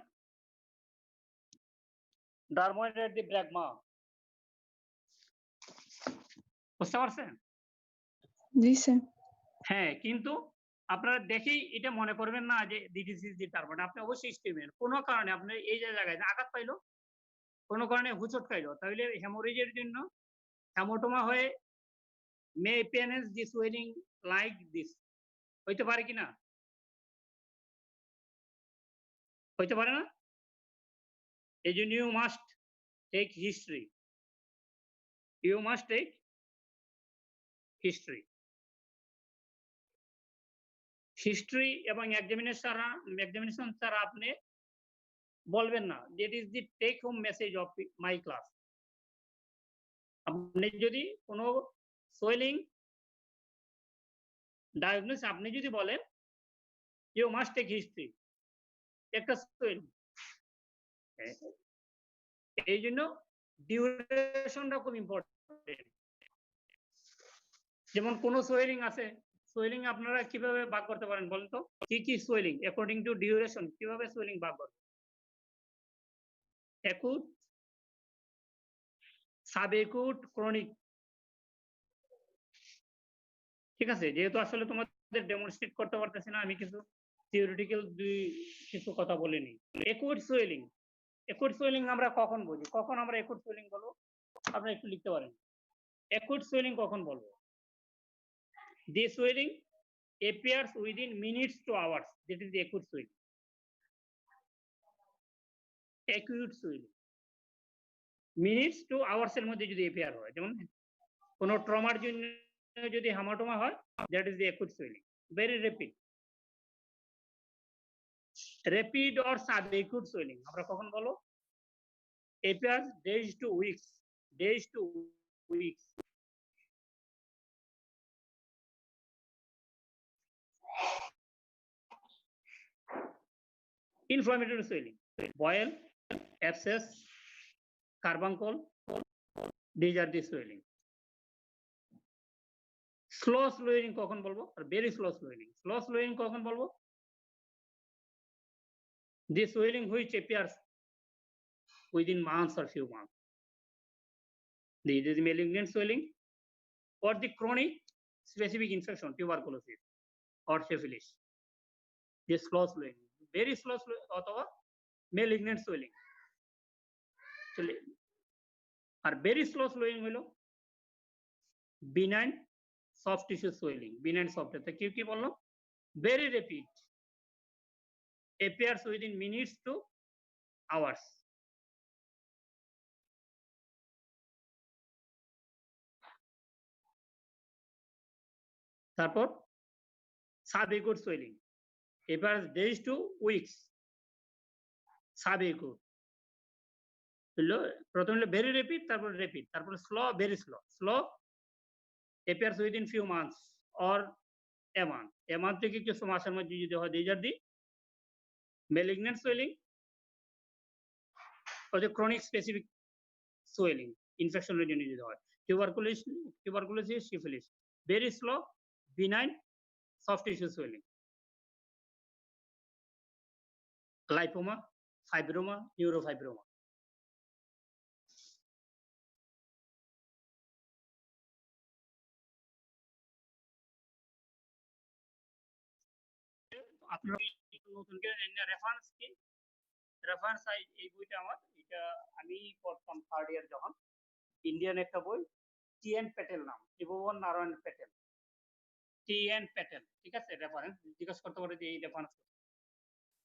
dermoid at the bramma. বুঝতে পারছেন? জি sir. হ্যাঁ, কিন্তু আপনারা দেখেই এটা মনে করবেন না যে দিস ইজ দি dermoid। আপনি অবশ্যই স্টেটমেন্ট কোনো কারণে আপনি এই যে জায়গায় আঘাত পাইলো, কোনো কারণে হুচট খাইলো, তাহলে হেমোরেজের জন্য হেমোটোমা হয়ে মে appearance the swelling like this হইতে পারে কিনা? হইতে পারে না? এই জন্য you must take history. You must take history. History এবং এক্সামিনেশন ছাড়া আপনি বলবেন না that is the take home message of my class. আপনি যদি কোনো সোয়েলিং ডায়াগনোস আপনি যদি বলেন ইউ মাস্ট টেক হিস্ট্রি, একটা সোয়েলিং, এই জন্য ডিউরেশনটা খুব ইম্পর্টেন্ট। যেমন কোনো সোয়েলিং আছে, সোয়েলিং আপনারা কিভাবে ভাগ করতে পারেন বলেন তো? কি কি সোয়েলিং অ্যাকর্ডিং টু ডিউরেশন কিভাবে সোয়েলিং ভাগ করবেন? Acute, subacute, chronic. ঠিক আছে, যেহেতু আসলে তোমাদের ডেমনস্ট্রেট করতে পারতেছি না, আমি কিছু থিওরিটিক্যাল কিছু কথা বলে নিই। অ্যাকুট সোয়েলিং, অ্যাকুট সোয়েলিং আমরা কখন বুঝি, কখন আমরা অ্যাকুট সোয়েলিং বলবো? আপনারা একটু লিখতে পারেন। অ্যাকুট সোয়েলিং কখন বলবো? The swelling appears within minutes to hours. That is the acute swelling. Acute swelling. Minutes to hours এর মধ্যে যদি appear হয়, যেমন কোনো ট্রমার জন্য যদি হেমাটোমা হয়, that is the acute swelling. Very rapid. Rapid or subacute swelling আমরা কখন বলবো? Appears days to weeks. Days to weeks. Inflammatory swelling, boil, abscess, carbuncle, these are the swelling. Slow swelling কখন বলবো? আর very slow swelling. Slow swelling কখন বলবো? The swelling which appears within months or few months. This is malignant swelling or the chronic specific infection, tuberculosis or syphilis. This slow swelling, very slow অথবা malignant swelling. আর very slow swelling হলো benign soft tissue swelling. Benign soft, কি কি বললো? Very rapid. appears within minutes to hours. তারপর সাব-acute swelling appears days to weeks. সাব-acute হলো প্রথম হলো very rapid, তারপর rapid, তারপর slow, very slow. Slow appears within few months or a month. A month থেকে কিছু মাসের মধ্যে যদি হয়, these are the malignant swelling or the chronic specific swelling, infection এর জন্য যদি হয়। tuberculosis, syphilis, very slow, benign, soft tissue swelling. Lipoma, fibroma, neurofibroma. আপনারা নতুন করে রেফারেন্স কি? রেফারেন্স এই বইটা আমার, এটা আমি পড়তাম 3rd ইয়ার যখন, ইন্ডিয়ান একটা বই, টি.এন. প্যাটেল নাম, ত্রিভুবন নারায়ণ প্যাটেল, টি.এন. প্যাটেল, ঠিক আছে? রেফারেন্স জিজ্ঞাসা করতে পারে যে এই রেফারেন্স,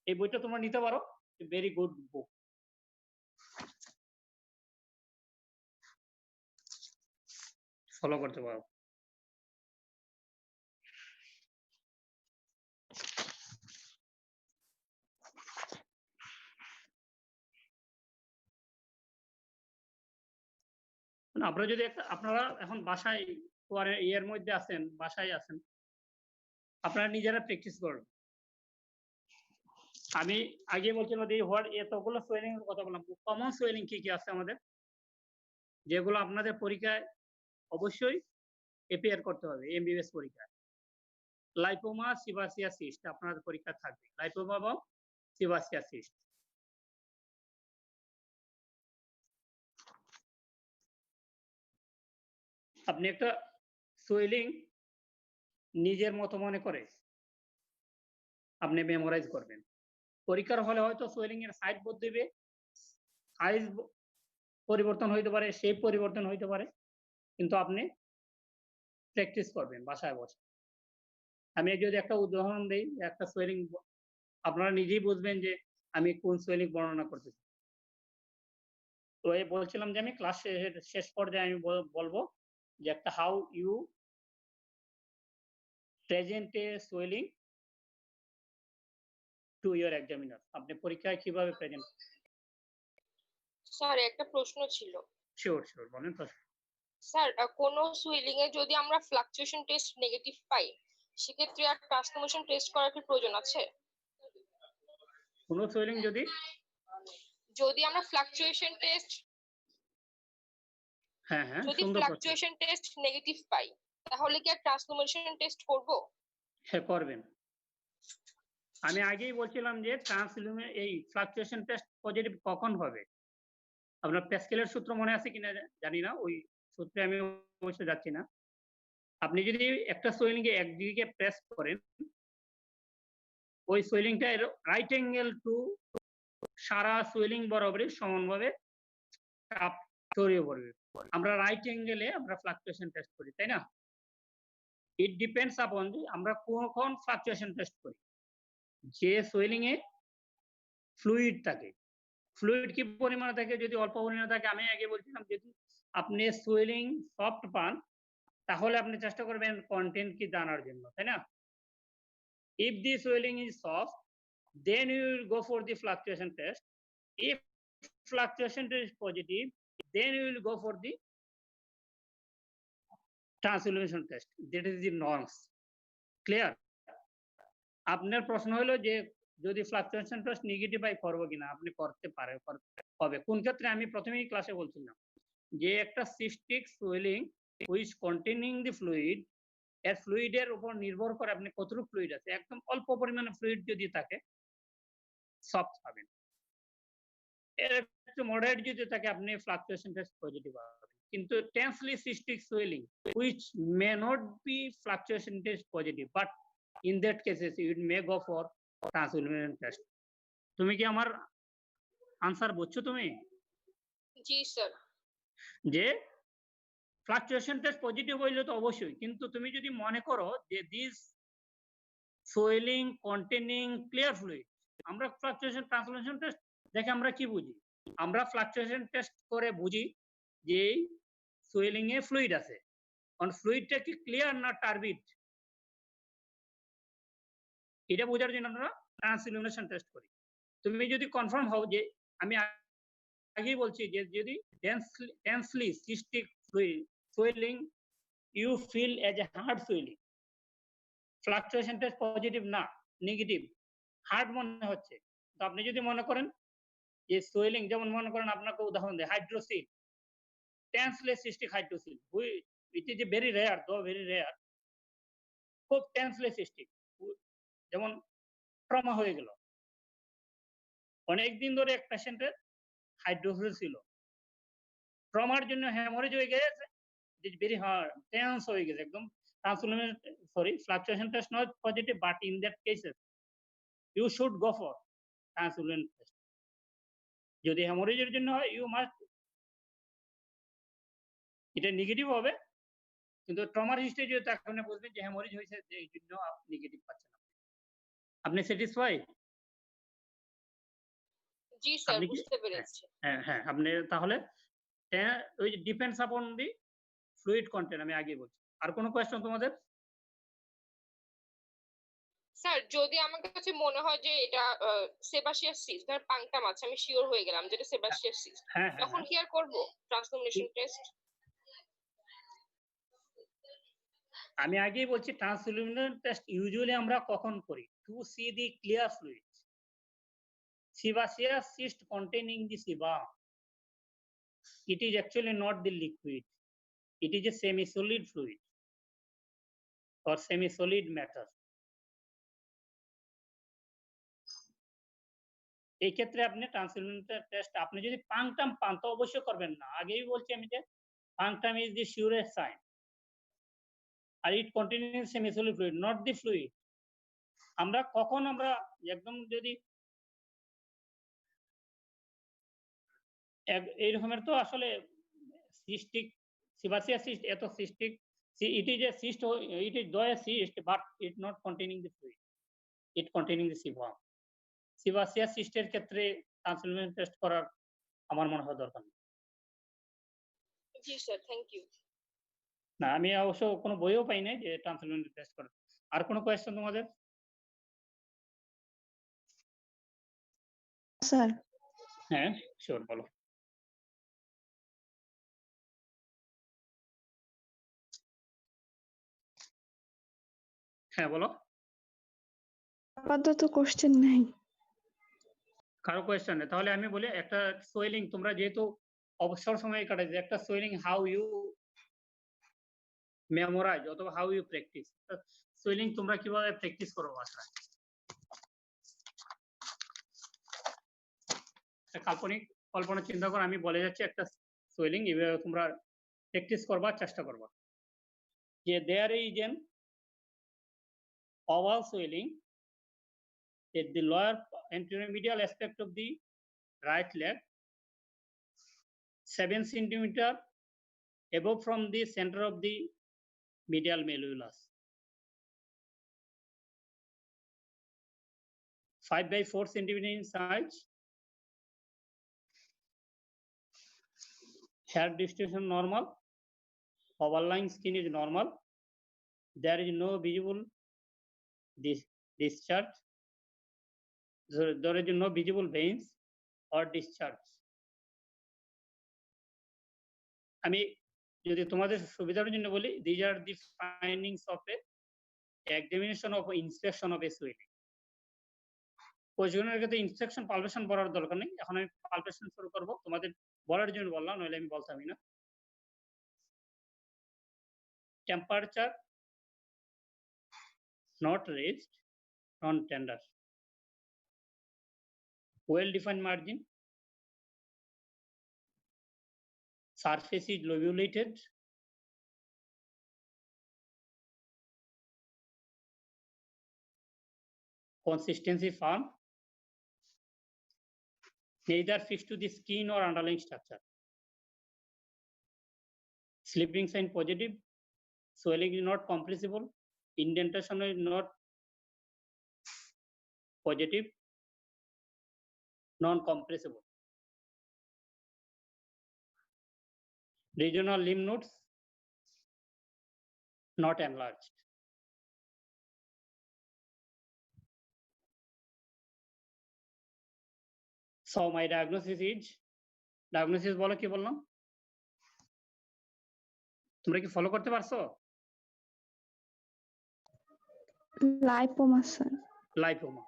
এই বইটা তোমরা নিতে পারো, ভেরি গুড বুক। ফলো করতে পারো। আপনারা যদি আপনারা এখন বাসায় ইয়ের মধ্যে আছেন, বাসায় আছেন, আপনারা নিজেরা প্র্যাকটিস করুন। আমি আগে বলছিলাম যে এতগুলো সোয়েলিং এর কথা বললাম, কমন সোয়েলিং কি কি আছে আমাদের, যেগুলো আপনাদের পরীক্ষায় অবশ্যই এপিয়ার করতে হবে এমবিবিএস পরীক্ষায়। লাইপোমা, সিবাসিয়া সিস্ট আপনাদের পরীক্ষা থাকবে, লাইপোমা এবং সিবাসিয়া সিস্ট। আপনি একটা সোয়েলিং নিজের মতো মনে করে আপনি মেমোরাইজ করবেন। পরীক্ষার হলে হয়তো সোয়েলিং এর সাইজ বদলাবে, সাইজ পরিবর্তন হইতে পারে, শেপ পরিবর্তন হইতে পারে, কিন্তু আপনি প্র্যাকটিস করবেন বাসায় বসে। আমি যদি একটা উদাহরণ দেই, একটা সোয়েলিং আপনারা নিজেই বুঝবেন যে আমি কোন সোয়েলিং বর্ণনা করতেছি। তো এই বলছিলাম যে আমি ক্লাস শেষ পর্যায়ে আমি বলবো যে একটা how you present a swelling to your examiner, আপনি পরীক্ষায় কিভাবে প্রেজেন্ট। স্যার একটা প্রশ্ন ছিল। শিওর বলেন তো স্যার, কোন সুইলিং এ যদি আমরা ফ্লাকচুয়েশন টেস্ট নেগেটিভ পাই, সেক্ষেত্রে আর ট্রান্সফরমেশন টেস্ট করার কি প্রয়োজন আছে? কোন সোয়েলিং যদি আমরা ফ্লাকচুয়েশন টেস্ট যদি ফ্লাকচুয়েশন টেস্ট নেগেটিভ পাই, তাহলে কি আর ট্রান্সফরমেশন টেস্ট করব? হ্যাঁ, করবেন। আমি আগেই বলছিলাম যে এই ফ্লাকচুয়েশন টেস্ট পজিটিভ কখন হবে। আপনার প্যাসকেলের সূত্র মনে আছে কিনা জানি না, ওই সূত্রে আমি অবশ্যই যাচ্ছি না। আপনি যদি একটা সোয়েলিং এ একদিকে প্রেস করেন, ওই সোয়েলিংটা রাইট অ্যাঙ্গেল টু সারা সোয়েলিং বরাবরই সমানভাবে চাপ ছড়িয়ে পড়বে। আমরা রাইট অ্যাঙ্গেলে আমরা ফ্লাকচুয়েশন টেস্ট করি, তাই না? ইট ডিপেন্ডস আপন আমরা কখন ফ্লাকচুয়েশন টেস্ট করি। যে সোয়েলিং এ ফ্লুইড থাকে, ফ্লুইড কি পরিমাণে থাকে, যদি অল্প পরিমাণে থাকে, আমি আগে বলছিলাম যদি আপনি সোয়েলিং সফট পান তাহলে আপনি চেষ্টা করবেন কন্টেন্ট কি জানার জন্য, তাই না? If the swelling is soft, then you will go for the fluctuation test. If fluctuation test is positive, then you will go for the transformation test. That is the norms. Clear? আপনার প্রশ্ন হলো যে যদি fluctuation test negative পাই করবো কিনা, আপনি করতে হবে। কোন ক্ষেত্রে আমি প্রথমেই ক্লাসে বলছিলাম যে একটা cystic swelling which containing the fluid, এর ফ্লুইডের উপর নির্ভর করে আপনি কতটুকু ফ্লুইড আছে। একদম অল্প পরিমাণে ফ্লুইড যদি থাকে সফট পাবেন, এর একটু মডারেট যদি থাকে আপনি ফ্লাকচুয়েশন টেস্ট পজিটিভ পাবেন। কিন্তু tensely cystic swelling which may not be fluctuation test positive, but in that cases you may go for transformation test. তুমি কি আমার আনসার বুঝছো? তুমি জি স্যার। যে ফ্লাকচুয়েশন টেস্ট পজিটিভ হইলে তো অবশ্যই, কিন্তু তুমি যদি মনে করো যে this swelling containing clear fluid, আমরা ফ্লাকচুয়েশন ট্রান্সফরমেশন টেস্ট দেখে আমরা কি বুঝি? আমরা ফ্লাকচুয়েশন টেস্ট করে বুঝি যে সোয়েলিং এ ফ্লুইড আছে। কারণ ফ্লুইডটা কি ক্লিয়ার না টার্বিড? এটা বোঝার জন্য আমরা ট্রান্সইলুমিনেশন টেস্ট করি। তুমি যদি কনফার্ম হও যে আমি আগেই বলছি যে যদি densely cystic fluid swelling you feel as a hard swelling. Fluctuation test positive না, নেগেটিভ, হার্ড মনে হচ্ছে। তো আপনি যদি মনে করেন যে সোয়েলিং, যেমন মনে করেন আপনাকে উদাহরণ দেয় hydrocele, tenseless cystic hydrocele, it is a very rare, though very rare, খুব টেন্সলেস সিস্টিক, যেমন ট্রমা হয়ে গেল। অনেকদিন ধরে এক পেশেন্টের হাইড্রোসিল ছিল, ট্রমার জন্য হ্যামরেজ হয়ে গেছে, it is very hard, tense হয়ে গেছে একদম। Fluctuation test not positive, but in that cases you should go for translumination test. যদি হ্যামরেজের জন্য হয় you must, এটা নেগেটিভ হবে, কিন্তু ট্রমার হিস্ট্রি যদি তার কারণে বুঝবেন যে হ্যামরেজ হয়েছে, যে এই জন্য নেগেটিভ পাচ্ছেন। আপনি স্যাটিসফাই? জি স্যার, বুঝতে পেরেছি। হ্যাঁ, আপনি তাহলে ওই ডিপেন্ডস আপন দি ফ্লুইড কন্টেন্ট, আমি আগে বলছি। আর কোনো কোয়েশ্চন তোমাদের? স্যার, যদি আমার কাছে মনে হয় যে এটা সেবাসিয়াস সিস্ট, ধর পাংটাম আছে, আমি শিওর হয়ে গেলাম যেটা সেবাসিয়াস সিস্ট, তখন কি আর করব ট্রান্সলুমিনেশন টেস্ট? আমি আগেই বলছি ট্রান্সলুমিনেশন টেস্ট ইউজুয়ালি আমরা কখন করি? To see the clear fluid. Sebaceous cyst containing the sebum, it is actually not the liquid, it is a semi-solid fluid or semi-solid matter. এই ক্ষেত্রে আপনি ট্রান্সলুমিনেশন টেস্ট আপনি যদি পাংটাম পান তো অবশ্যই করবেন না। আগেই বলছি আমি যে punctum is the surest sign, আর it containing semi-solid fluid, not the fluid. আমরা কখন আমরা একদম যদি এই রকমের তো আসলে সিস্টিক sebaceous cyst, এত cystic, it is a cyst, it is though a cyst but it not containing the fluid, it containing the sebum. sebaceous cyst এর ক্ষেত্রে ট্রান্সলুমিনেশন টেস্ট করার আমার মনে হয় দরকার নেই। জি স্যার, থ্যাংক ইউ। না, আমি অবশ্য কোনো বইও পাই নাই যে ট্রান্সলুমিনেশন টেস্ট করে। আর কোনো কোয়েশ্চন তোমাদের? স্যার, হ্যাঁ, শিওর, বলো। হ্যাঁ, বলো। আপাতত কোশ্চেন নেই। কারো কোয়েশ্চন নেই? তাহলে আমি বলি, একটা সোয়েলিং তোমরা যেহেতু অবসর সময় কাটাইছে, একটা সোয়েলিং হাউ ইউ মেমোরাইজ অথবা হাউ ইউ প্র্যাকটিস। সোয়েলিং তোমরা কিভাবে প্র্যাকটিস করো বাসায়? কাল্পনিক কল্পনা চিন্তা করো, আমি বলে যাচ্ছি একটা সোয়েলিং, এভাবে তোমরা প্র্যাকটিস করবার চেষ্টা করবা। যে there is an oval swelling at the lower anteromedial aspect of the right leg, 7 centimeter above from the center of the medial malleolus, 5 by 4 centimeter in size, hair distribution normal, overlying skin is normal, there is no visible discharge, there is no visible veins or discharge. আমি যদি তোমাদের সুবিধার জন্য বলি, these are the findings of a examination of inspection of a swelling. প্রয়োজনের ক্ষেত্রে inspection palpation বলার দরকার নেই, এখন আমি পালপেশন শুরু করব, তোমাদের বলার জন্য বললাম, নইলে আমি বলতামই না। Temperature not raised, non tender, well defined margin, surface is lobulated, consistency firm, neither fixed to the skin or underlying structure, slipping sign positive, swelling is not compressible, indentation is not positive, non-compressible. Regional lymph nodes not enlarged. So my diagnosis বলো কি বললাম? তোমরা কি follow করতে পারছো? Lipoma, sir. Lipoma.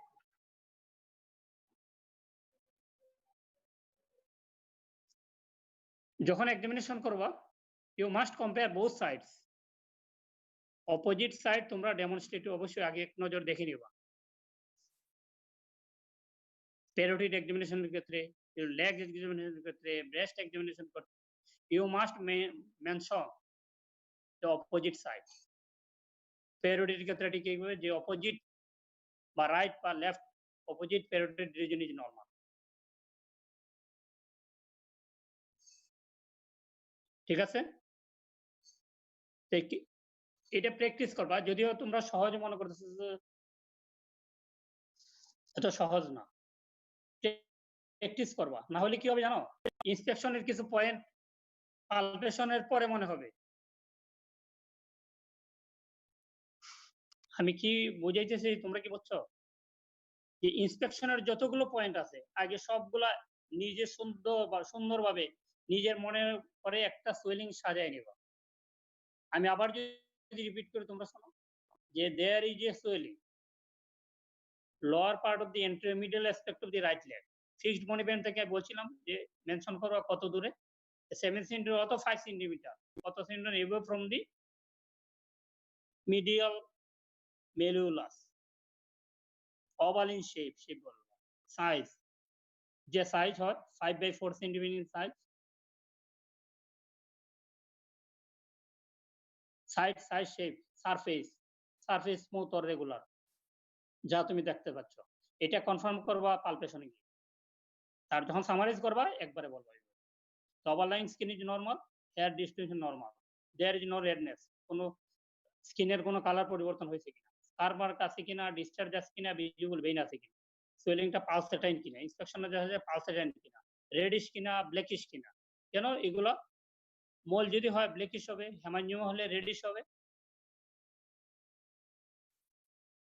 যখন examination করবা, you must compare both sides. Opposite side তোমরা ডেমনস্ট্রেটিভ অবশ্যই আগে এক নজর দেখে নিবা। প্যারোটিড এক্সামিনেশনের ক্ষেত্রে, লেগ এক্সামিনেশনের ক্ষেত্রে, ব্রেস্ট এক্সামিনেশন করতে, you must mention the opposite side. Parotid ক্ষেত্রে ঠিক এইভাবে যে অপোজিট বা রাইট বা left opposite parotid reason is normal. ঠিক আছে? এটা প্র্যাকটিস করবা, যদিও তোমরা সহজ মনে করতেছো যে এটা সহজ না। প্র্যাকটিস করবা, না হলে কি হবে জানো? ইন্সপেকশনের কিছু পয়েন্ট পালপেশনের পরে মনে হবে। আমি কি বুঝাইতেছি, তোমরা কি বুঝছো? যে ইন্সপেকশনের যতগুলো পয়েন্ট আছে আগে সবগুলা নিজে সুন্দরভাবে নিজের মনে করে একটা সোয়েলিং সাজায় নিবা। আমি আবার যদি রিপিট করি তোমরা শোনো, যে there is a swelling lower part of the anteromedial aspect of the right leg. Fixed bony band থেকে বলছিলাম যে মেনশন করো কত দূরে, 7 cm অথবা 5 cm, কত cm above from the medial malleolus, oval in shape বলবো। সাইজ, যে সাইজ হয় 5/4 cm in size, size shape, surface smooth or regular, যা তুমি দেখতে পাচ্ছ। এটা কনফার্ম করবা পালপেশনে গিয়ে। তার যখন সামারাইজ করবা একবারে বলবা। Overlying skin is normal, hair distribution normal, there is no redness, কোনো স্কিনের কোনো কালার পরিবর্তন হয়েছে কিনা, স্কার মার্ক আছে কিনা, ডিসচার্জ আছে কিনা, ভিজিবল ভেইন আছে কিনা, সোয়েলিংটা পালসেটাইন কিনা, ইন্সপেকশনে দেখা যায় পালসেটাইন কিনা, রেডিশ কিনা, ব্ল্যাকিশ কিনা। কেন এগুলো? মোল যদি হয় ব্ল্যাকিশ হবে, হেমাঞ্জিওমা হলে রেডিশ হবে।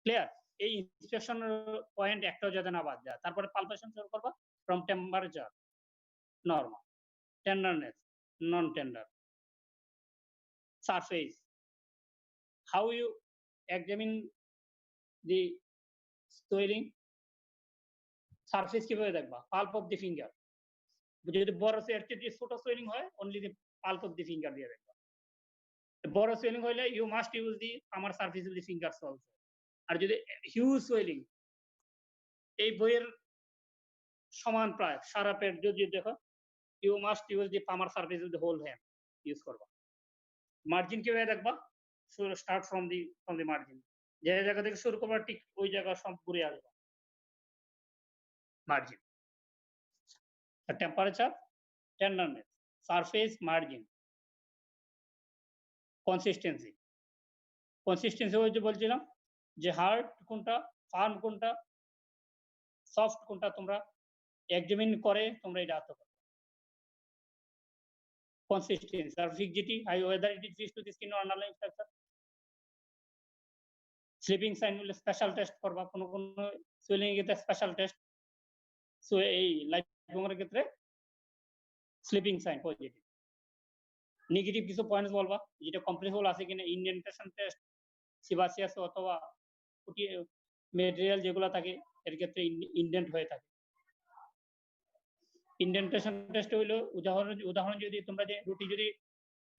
ক্লিয়ার? এই ইন্সপেকশনের পয়েন্ট একটাও যাতে না বাদ যায়। তারপরে পালপেশন শুরু করবা from temperature normal, tenderness non tender, surface, how you examine the swelling, surface কিভাবে দেখবা? Pulp of the finger, যদি বড় এর চেয়ে ছোট সোয়েলিং হয় only the pulp of the finger দিয়ে দেখবা। বড় সোয়েলিং হইলে you must use the palmar surface of the fingers also। আর যদি হিউজ সোয়েলিং, এই বইয়ের সমান প্রায় সারা পেট যদি দেখো, you must use the palmar surface of the whole hand use করবা। মার্জিন কিভাবে দেখবা? স্টার্ট ফ্রম দি মার্জিন, যে জায়গা থেকে শুরু করবা ঠিক ওই জায়গা সব ঘুরে আসবা margin. Temperature, tenderness, surface, margin, consistency ওই যে বলছিলাম যে হার্ড কোনটা, ফার্ম কোনটা, সফট কোনটা, তোমরা এক্সামিন করে তোমরা এটা আত্ম করো। কনসিস্টেন্সি আর fixity, whether it is fixed to the skin or underlying structure। Slipping sign হলে স্পেশাল টেস্ট করবা, কোন সোয়েলিং এর ক্ষেত্রে স্পেশাল টেস্ট। সো এই লাইপোমার ক্ষেত্রে স্লিপিং সাইন পজিটিভ। নেগেটিভ কিছু পয়েন্টস বলবা, যেটা কমপ্রেসিবল আছে কিনা, ইনডেন্টেশন টেস্ট, সিবাসিয়াস অথবা মেটেরিয়াল যেগুলো থাকে এর ক্ষেত্রে ইনডেন্ট হয়ে থাকে। ইনডেন্টেশন টেস্ট হইলো উদাহরণ যদি তোমরা যে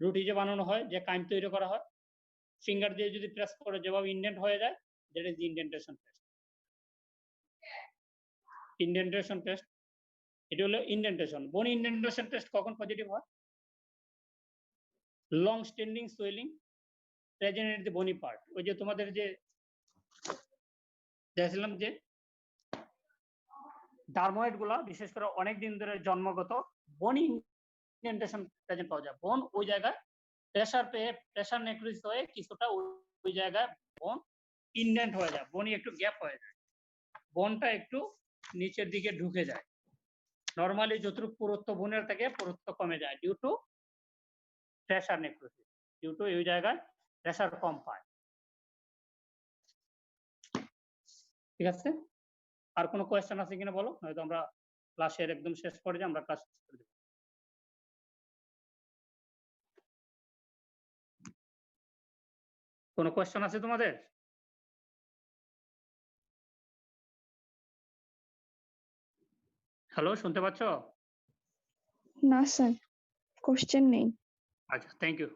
রুটি যে বানানো হয়, যে কাইম তৈরি করা হয়, ফিঙ্গার দিয়ে যদি প্রেস করে যেভাবে ইনডেন্ট হয়ে যায়, that is indentation test. Indentation test, এটা হলো ইনডেন্টেশন। বোন ইনডেন্টেশন টেস্ট কখন পজিটিভ হয়? Long standing swelling present in the বনি পার্ট। ওই যে তোমাদের যে দেখছিলাম যে ডার্ময়েড গুলা বিশেষ করে অনেক দিন ধরে জন্মগত বোন ইনডেন্টেশন প্রেজেন্ট পাওয়া যায়। বোন ওই জায়গায় প্রেসার নেক্রোসিস হয়ে কিছুটা ওই জায়গায় বোন ইনডেন্ট হয়ে যায়, বোনই একটু গ্যাপ হয়ে যায়, বোনটা একটু নিচের দিকে ঢুকে যায়। নরমালি যতটুকু পুরুত্ব বোনের থেকে পুরুত্ব কমে যায় due to pressure necrosis, due to এই জায়গায় প্রেসার কম পায়। ঠিক আছে, আর কোনো কোয়েশ্চেন আছে কিনা বলো, নয়তো আমরা ক্লাসের একদম শেষ পর্যায়ে আমরা ক্লাস শেষ করে দেব। কোনো কোয়েশ্চেন আছে তোমাদের? হ্যালো, শুনতে পাচ্ছ? না স্যার, কোশ্চেন নেই। আচ্ছা, থ্যাংক ইউ।